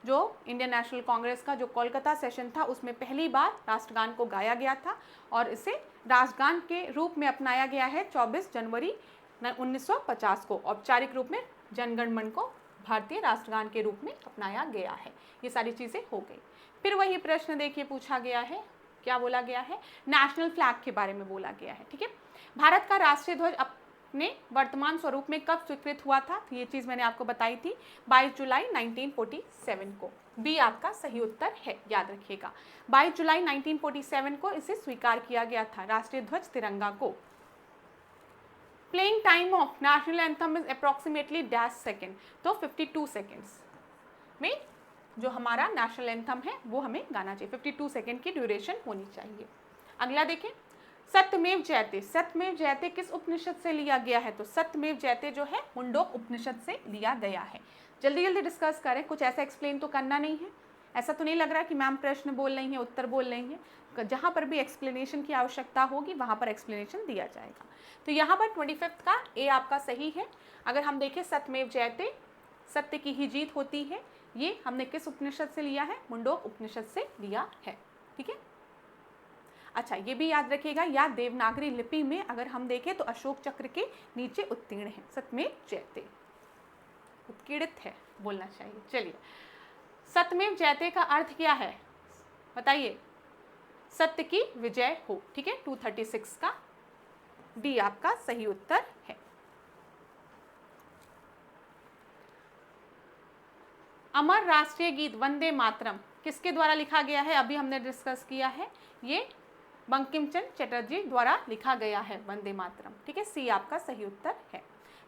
जो इंडियन नेशनल कांग्रेस का जो कोलकाता सेशन था उसमें पहली बार राष्ट्रगान को गाया गया था, और इसे राष्ट्रगान के रूप में अपनाया गया है 24 जनवरी 1950 को औपचारिक रूप में जनगण मन को भारतीय राष्ट्रगान के रूप में अपनाया गया है। ये सारी चीज़ें हो गई। फिर वही प्रश्न देखिए पूछा गया है, क्या बोला गया है, नेशनल फ्लैग के बारे में बोला गया है। ठीक है, भारत का राष्ट्रीय ध्वज अपने वर्तमान स्वरूप में कब स्वीकृत हुआ था, तो ये चीज़ मैंने आपको बताई थी 22 जुलाई 1947 को। बी आपका सही उत्तर है, याद रखिएगा 22 जुलाई 1947 को इसे स्वीकार किया गया था, राष्ट्रीय ध्वज तिरंगा को। Playing time of national anthem is approximately dash second, तो 52 सेकेंड्स में जो हमारा नेशनल एंथम है वो हमें गाना चाहिए, 52 सेकेंड की ड्यूरेशन होनी चाहिए। अगला देखें, सत्यमेव जयते, सत्यमेव जयते किस उपनिषद से लिया गया है, तो सत्यमेव जयते जो है मुंडोक उपनिषद से लिया गया है। जल्दी जल्दी डिस्कस करें, कुछ ऐसा एक्सप्लेन तो करना नहीं है, ऐसा तो नहीं लग रहा कि मैम प्रश्न बोल रही हैं उत्तर बोल रही हैं, जहाँ पर भी एक्सप्लेनेशन की आवश्यकता होगी वहाँ पर एक्सप्लेनेशन दिया जाएगा। तो यहाँ पर 25 का ए आपका सही है। अगर हम देखें सत्यमेव जयते, सत्य की ही जीत होती है, ये हमने किस उपनिषद से लिया है, मुंडोक उपनिषद से लिया है। ठीक है, अच्छा ये भी याद रखिएगा, या देवनागरी लिपि में अगर हम देखें तो अशोक चक्र के नीचे उत्तीर्ण है, सत्यमेव जयते, उत्कीर्णित है बोलना चाहिए। चलिए, सत्यमेव जयते का अर्थ क्या है बताइए, सत्य की विजय हो। ठीक है, 236 का डी आपका सही उत्तर है। अमर राष्ट्रीय गीत वंदे मातरम किसके द्वारा लिखा गया है, अभी हमने डिस्कस किया है, ये बंकिम चंद्र चटर्जी द्वारा लिखा गया है वंदे मातरम। ठीक है, सी आपका सही उत्तर है।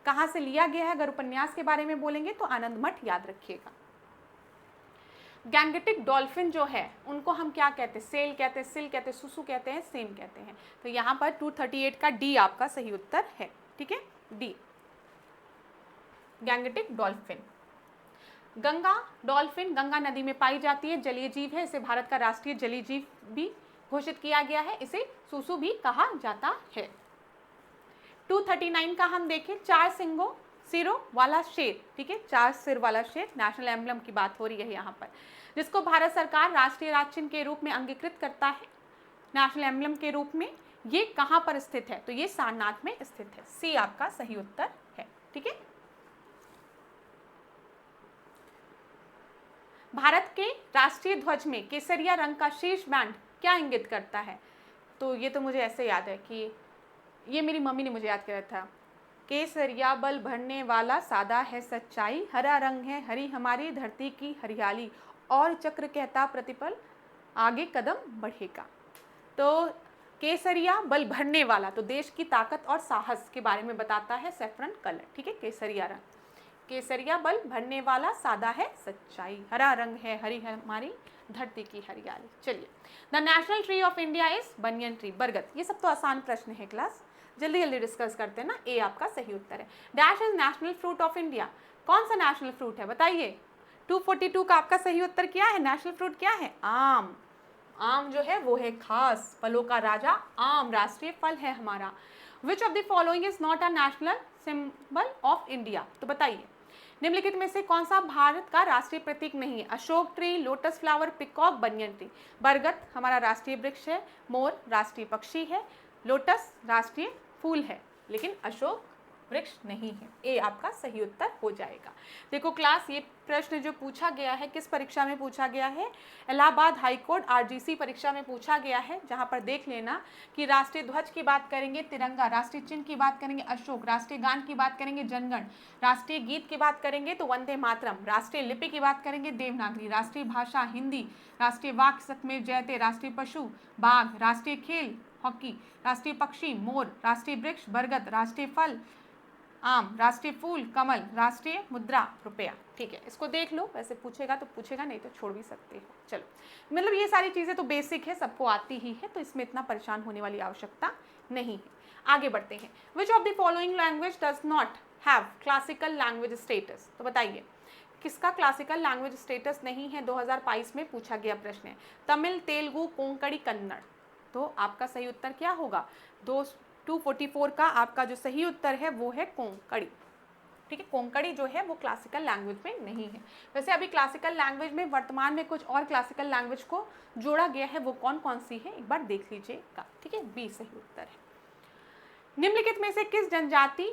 कहाँ से लिया गया है, अगर उपन्यास के बारे में बोलेंगे तो आनंद मठ याद रखिएगा। गैंगेटिक डॉल्फिन जो है उनको हम क्या कहते हैं, सेल कहते हैं, सिल कहते हैं, सुसु कहते हैं, सेम कहते हैं। तो यहाँ पर 238 का डी आपका सही उत्तर है। ठीक है, D Gangetic dolphin. Ganga dolphin Ganga नदी में पाई जाती है, जलीय जीव है, इसे भारत का राष्ट्रीय जलीय जीव भी घोषित किया गया है, इसे सुसु भी कहा जाता है। 239 का हम देखें, 4 सिरों वाला शेर। ठीक है, 4 सिर वाला शेर, नेशनल एम्बलम की बात हो रही है यहाँ पर, जिसको भारत सरकार राष्ट्रीय राज चिन्ह के रूप में अंगीकृत करता है नेशनल एम्बलम के रूप में, ये कहाँ पर स्थित है, तो ये सारनाथ में स्थित है। सी आपका सही उत्तर है। ठीक है, भारत के राष्ट्रीय ध्वज में केसरिया रंग का शीर्ष बैंड क्या इंगित करता है, तो ये तो मुझे ऐसे याद है कि ये मेरी मम्मी ने मुझे याद कराया था, केसरिया बल भरने वाला सादा है सच्चाई, हरा रंग है हरी हमारी धरती की हरियाली, और चक्र कहता प्रतिपल आगे कदम बढ़ेगा। तो केसरिया बल भरने वाला, तो देश की ताकत और साहस के बारे में बताता है सैफरन कलर। ठीक है, केसरिया रंग, केसरिया बल भरने वाला सादा है सच्चाई, हरा रंग है हरी हमारी धरती की हरियाली। चलिए, the national tree of India is banyan tree, बरगद। ये सब तो आसान प्रश्न है क्लास, जल्दी जल्दी डिस्कस करते हैं ना। ए आपका सही उत्तर है। Dash is national fruit of India, कौन सा नेशनल फ्रूट है बताइए। 242 का आपका सही उत्तर क्या है, नेशनल फ्रूट क्या है, आम। आम जो है वो है खास फलों का राजा, आम राष्ट्रीय फल है हमारा। विच of the following is not a national symbol of India, तो बताइए निम्नलिखित में से कौन सा भारत का राष्ट्रीय प्रतीक नहीं है। Ashok tree, lotus flower, peacock, banyan tree. बरगद हमारा राष्ट्रीय वृक्ष है, मोर राष्ट्रीय पक्षी है, लोटस राष्ट्रीय फूल है, लेकिन अशोक वृक्ष नहीं है। ए आपका सही उत्तर हो जाएगा। देखो क्लास, ये प्रश्न जो पूछा गया है किस परीक्षा में पूछा गया है, इलाहाबाद हाईकोर्ट आरजीसी परीक्षा में पूछा गया है, जहां पर देख लेना कि राष्ट्रीय ध्वज की बात करेंगे तिरंगा, राष्ट्रीय चिन्ह की बात करेंगे अशोक, राष्ट्रीय गान की बात करेंगे जनगण, राष्ट्रीय गीत की बात करेंगे तो वंदे मातरम, राष्ट्रीय लिपि की बात करेंगे देवनागरी, राष्ट्रीय भाषा हिंदी, राष्ट्रीय वाक्य सत्यमेव जयते, राष्ट्रीय पशु बाघ, राष्ट्रीय खेल हॉकी, राष्ट्रीय पक्षी मोर, राष्ट्रीय वृक्ष बरगद, राष्ट्रीय फल आम, राष्ट्रीय फूल कमल, राष्ट्रीय मुद्रा रुपया। ठीक है, इसको देख लो, वैसे पूछेगा तो पूछेगा, नहीं तो छोड़ भी सकते हो। चलो, मतलब ये सारी चीज़ें तो बेसिक है, सबको आती ही है, तो इसमें इतना परेशान होने वाली आवश्यकता नहीं है। आगे बढ़ते हैं। Which of the following language does not have classical language status, तो बताइए किसका क्लासिकल लैंग्वेज स्टेटस नहीं है, 2022 में पूछा गया प्रश्न है। तमिल, तेलुगु, कोंकणी, कन्नड़। तो आपका सही उत्तर क्या होगा, 244 का आपका जो सही उत्तर है वो है कोंकणी। ठीक है, कोंकणी जो है वो क्लासिकल लैंग्वेज में नहीं है। वैसे अभी क्लासिकल लैंग्वेज में वर्तमान में कुछ और क्लासिकल लैंग्वेज को जोड़ा गया है, वो कौन कौन सी है एक बार देख लीजिएगा। ठीक है, बी सही उत्तर है। निम्नलिखित में से किस जनजाति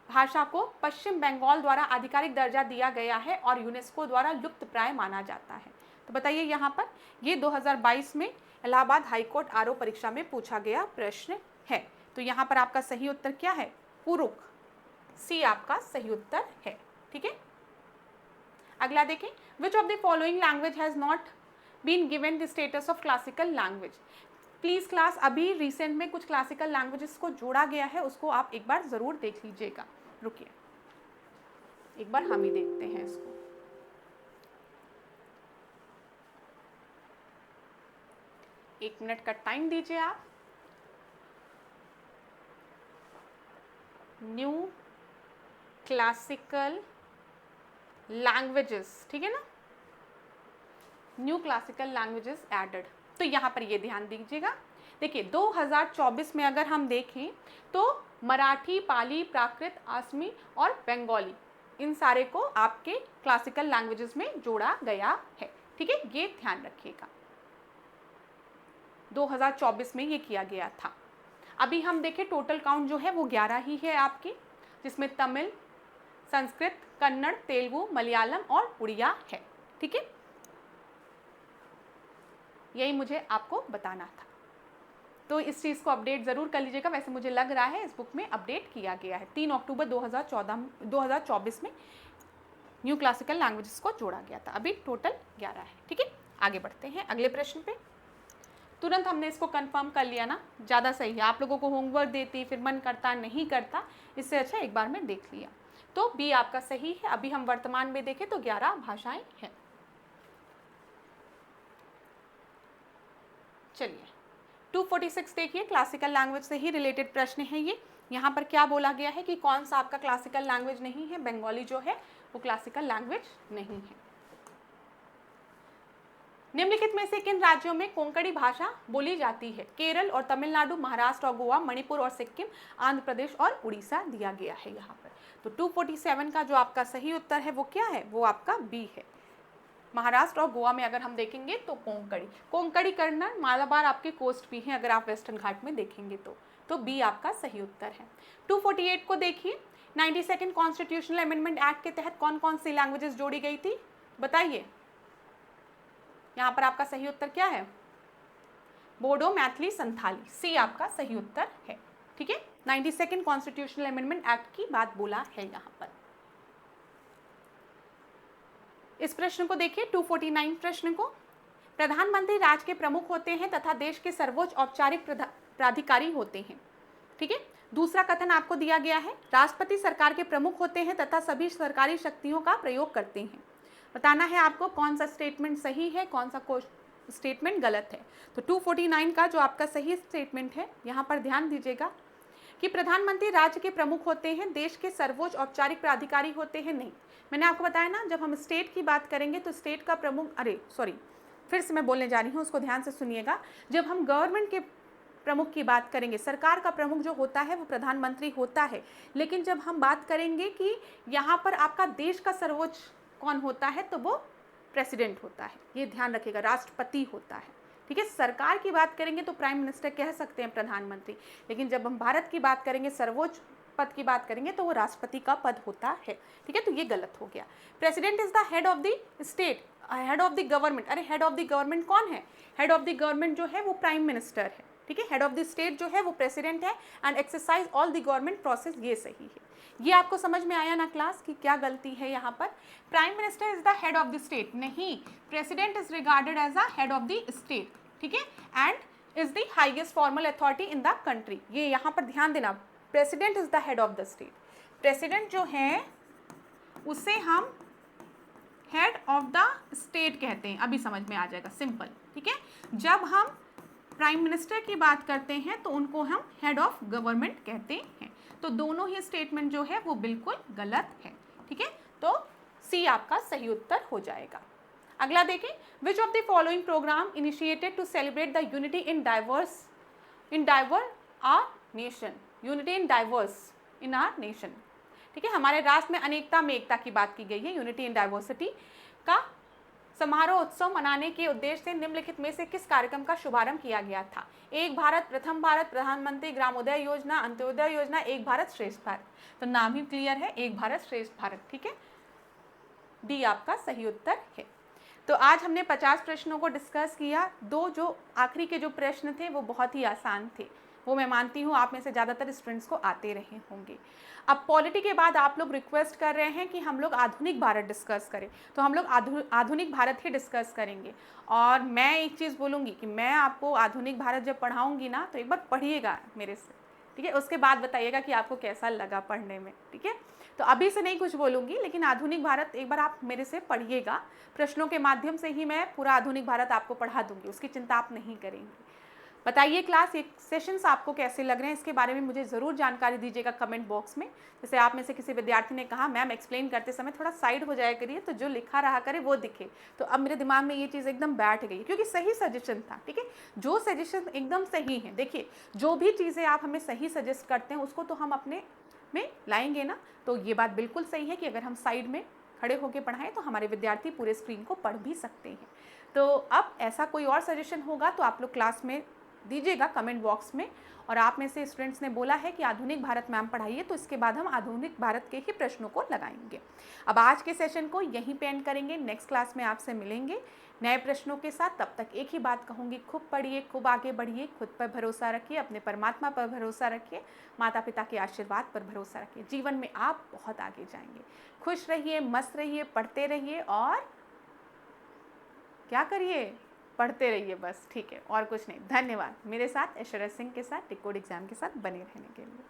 भाषा को पश्चिम बंगाल द्वारा आधिकारिक दर्जा दिया गया है और यूनेस्को द्वारा लुप्त प्राय माना जाता है? तो बताइए यहाँ पर, ये 2022 में इलाहाबाद हाईकोर्ट आरओ परीक्षा में पूछा गया प्रश्न है। तो यहाँ पर आपका सही उत्तर क्या है? पुरुक, सी आपका सही उत्तर है। ठीक है, अगला देखें, which of the following language has not been given the status of classical language? Please class, अभी रिसेंट में कुछ क्लासिकल लैंग्वेजेस को जोड़ा गया है, उसको आप एक बार जरूर देख लीजिएगा। रुकिए, एक बार हम ही देखते हैं इसको। एक मिनट का टाइम दीजिए आप। न्यू क्लासिकल लैंग्वेजेस, ठीक है ना, न्यू क्लासिकल लैंग्वेजेस एडेड। तो यहाँ पर ये ध्यान दीजिएगा, देखिए 2024 में अगर हम देखें तो मराठी, पाली, प्राकृत, असमी और बंगाली, इन सारे को आपके क्लासिकल लैंग्वेजेस में जोड़ा गया है। ठीक है, ये ध्यान रखिएगा, 2024 में ये किया गया था। अभी हम देखें टोटल काउंट जो है वो 11 ही है आपकी, जिसमें तमिल, संस्कृत, कन्नड़, तेलुगु, मलयालम और उड़िया है। ठीक है, यही मुझे आपको बताना था, तो इस चीज़ को अपडेट ज़रूर कर लीजिएगा। वैसे मुझे लग रहा है इस बुक में अपडेट किया गया है, 3 अक्टूबर 2024 में न्यू क्लासिकल लैंग्वेजेस को जोड़ा गया था। अभी टोटल 11 है। ठीक है, आगे बढ़ते हैं अगले प्रश्न पे। तुरंत हमने इसको कंफर्म कर लिया ना, ज़्यादा सही है। आप लोगों को होमवर्क देती फिर मन करता नहीं करता, इससे अच्छा एक बार में देख लिया। तो बी आपका सही है। अभी हम वर्तमान में देखें तो 11 भाषाएं हैं। चलिए 246 देखिए, क्लासिकल लैंग्वेज से ही रिलेटेड प्रश्न है ये। यहाँ पर क्या बोला गया है कि कौन सा आपका क्लासिकल लैंग्वेज नहीं है? बंगाली जो है वो क्लासिकल लैंग्वेज नहीं है। निम्नलिखित में से किन राज्यों में कोंकणी भाषा बोली जाती है? केरल और तमिलनाडु, महाराष्ट्र और गोवा, मणिपुर और सिक्किम, आंध्र प्रदेश और उड़ीसा दिया गया है यहाँ पर। तो 247 का जो आपका सही उत्तर है वो क्या है? वो आपका बी है। महाराष्ट्र और गोवा में अगर हम देखेंगे तो कोंकणी कन्नड़, मालाबार आपके कोस्ट भी हैं अगर आप वेस्टर्न घाट में देखेंगे तो बी आपका सही उत्तर है। 248 को देखिए, 92nd कॉन्स्टिट्यूशनल अमेंडमेंट एक्ट के तहत कौन कौन सी लैंग्वेजेस जोड़ी गई थी? बताइए, यहाँ पर आपका सही उत्तर क्या है? बोडो, मैथिली, संथाली, सी आपका सही उत्तर है। ठीक है, 92nd कॉन्स्टिट्यूशनल अमेंडमेंट एक्ट की बात बोला है यहाँ पर। इस प्रश्न को देखिए, 249 प्रश्न को, प्रधानमंत्री राज्य के प्रमुख होते हैं तथा देश के सर्वोच्च औपचारिक प्राधिकारी होते हैं। ठीक है, दूसरा कथन आपको दिया गया है, राष्ट्रपति सरकार के प्रमुख होते हैं तथा सभी सरकारी शक्तियों का प्रयोग करते हैं। बताना है आपको कौन सा स्टेटमेंट सही है, कौन सा स्टेटमेंट गलत है। तो 249 का जो आपका सही स्टेटमेंट है, यहाँ पर ध्यान दीजिएगा कि प्रधानमंत्री राज्य के प्रमुख होते हैं, देश के सर्वोच्च औपचारिक प्राधिकारी होते हैं, नहीं। मैंने आपको बताया ना, जब हम स्टेट की बात करेंगे तो स्टेट का प्रमुख, फिर से मैं बोलने जा रही हूँ, उसको ध्यान से सुनिएगा। जब हम गवर्नमेंट के प्रमुख की बात करेंगे, सरकार का प्रमुख जो होता है वो प्रधानमंत्री होता है, लेकिन जब हम बात करेंगे कि यहाँ पर आपका देश का सर्वोच्च कौन होता है तो वो प्रेसिडेंट होता है, ये ध्यान रखिएगा, राष्ट्रपति होता है। ठीक है, सरकार की बात करेंगे तो प्राइम मिनिस्टर कह सकते हैं, प्रधानमंत्री, लेकिन जब हम भारत की बात करेंगे, सर्वोच्च पद की बात करेंगे तो वो राष्ट्रपति का पद होता है। ठीक है, तो ये गलत हो गया। President is the head of the state, head of the government. अरे हेड ऑफ द गवर्नमेंट कौन है? हेड ऑफ द गवर्नमेंट जो है वो प्राइम मिनिस्टर है। ठीक है, हेड ऑफ द स्टेट जो है वो प्रेसिडेंट है and exercise all the government process, ये सही है। ये आपको समझ में आया ना क्लास कि क्या गलती है यहाँ पर? Prime minister is the head of the state नहीं, president is regarded as a head of the state. ठीक है, and is the highest formal authority in the country. ये यहाँ पर ध्यान देना, president is the head of the state. President जो है उसे हम हेड ऑफ द स्टेट कहते हैं, अभी समझ में आ जाएगा, सिंपल। ठीक है, जब हम प्राइम मिनिस्टर की बात करते हैं तो उनको हम हेड ऑफ गवर्नमेंट कहते हैं। तो दोनों ही स्टेटमेंट जो है वो बिल्कुल गलत है। ठीक है, तो सी आपका सही उत्तर हो जाएगा। अगला देखें, which of the following programme initiated to celebrate the unity in diver our nation, unity in diverse in our nation. ठीक है, हमारे राष्ट्र में अनेकता में एकता की बात की गई है, यूनिटी इन डाइवर्सिटी का समारोह उत्सव मनाने के उद्देश्य से निम्नलिखित में से किस कार्यक्रम का शुभारंभ किया गया था? एक भारत, प्रथम भारत, प्रधानमंत्री ग्रामोदय योजना, अंत्योदय योजना, एक भारत श्रेष्ठ भारत। तो नाम ही क्लियर है, एक भारत श्रेष्ठ भारत। ठीक है, डी आपका सही उत्तर है। तो आज हमने 50 प्रश्नों को डिस्कस किया। दो जो आखिरी के जो प्रश्न थे वो बहुत ही आसान थे, वो मैं मानती हूँ आप में से ज़्यादातर स्टूडेंट्स को आते रहे होंगे। अब पॉलिटी के बाद आप लोग रिक्वेस्ट कर रहे हैं कि हम लोग आधुनिक भारत डिस्कस करें, तो हम लोग आधुनिक भारत ही डिस्कस करेंगे। और मैं एक चीज़ बोलूँगी कि मैं आपको आधुनिक भारत जब पढ़ाऊँगी ना, तो एक बार पढ़िएगा मेरे से, ठीक है? उसके बाद बताइएगा कि आपको कैसा लगा पढ़ने में, ठीक है? तो अभी से नहीं कुछ बोलूँगी, लेकिन आधुनिक भारत एक बार आप मेरे से पढ़िएगा। प्रश्नों के माध्यम से ही मैं पूरा आधुनिक भारत आपको पढ़ा दूँगी, उसकी चिंता आप नहीं करेंगे। बताइए क्लास ये सेशंस आपको कैसे लग रहे हैं, इसके बारे में मुझे ज़रूर जानकारी दीजिएगा कमेंट बॉक्स में। जैसे आप में से किसी विद्यार्थी ने कहा मैम एक्सप्लेन करते समय थोड़ा साइड हो जाया करिए, तो जो लिखा रहा करे वो दिखे। तो अब मेरे दिमाग में ये चीज़ एकदम बैठ गई, क्योंकि सही सजेशन था, ठीक है? जो सजेशन एकदम सही है, देखिए जो भी चीज़ें आप हमें सही सजेस्ट करते हैं उसको तो हम अपने में लाएंगे ना। तो ये बात बिल्कुल सही है कि अगर हम साइड में खड़े होकर पढ़ाएं तो हमारे विद्यार्थी पूरे स्क्रीन को पढ़ भी सकते हैं। तो अब ऐसा कोई और सजेशन होगा तो आप लोग क्लास में दीजिएगा कमेंट बॉक्स में। और आप में से स्टूडेंट्स ने बोला है कि आधुनिक भारत मैम पढ़ाइए, तो इसके बाद हम आधुनिक भारत के ही प्रश्नों को लगाएंगे। अब आज के सेशन को यहीं पे एंड करेंगे, नेक्स्ट क्लास में आपसे मिलेंगे नए प्रश्नों के साथ। तब तक एक ही बात कहूँगी, खूब पढ़िए, खूब आगे बढ़िए, खुद पर भरोसा रखिए, अपने परमात्मा पर भरोसा रखिए, माता पिता के आशीर्वाद पर भरोसा रखिए। जीवन में आप बहुत आगे जाएंगे। खुश रहिए, मस्त रहिए, पढ़ते रहिए और क्या करिए, पढ़ते रहिए बस, ठीक है, और कुछ नहीं। धन्यवाद मेरे साथ ऐश्वर्या सिंह के साथ डिकोड एग्जाम के साथ बने रहने के लिए।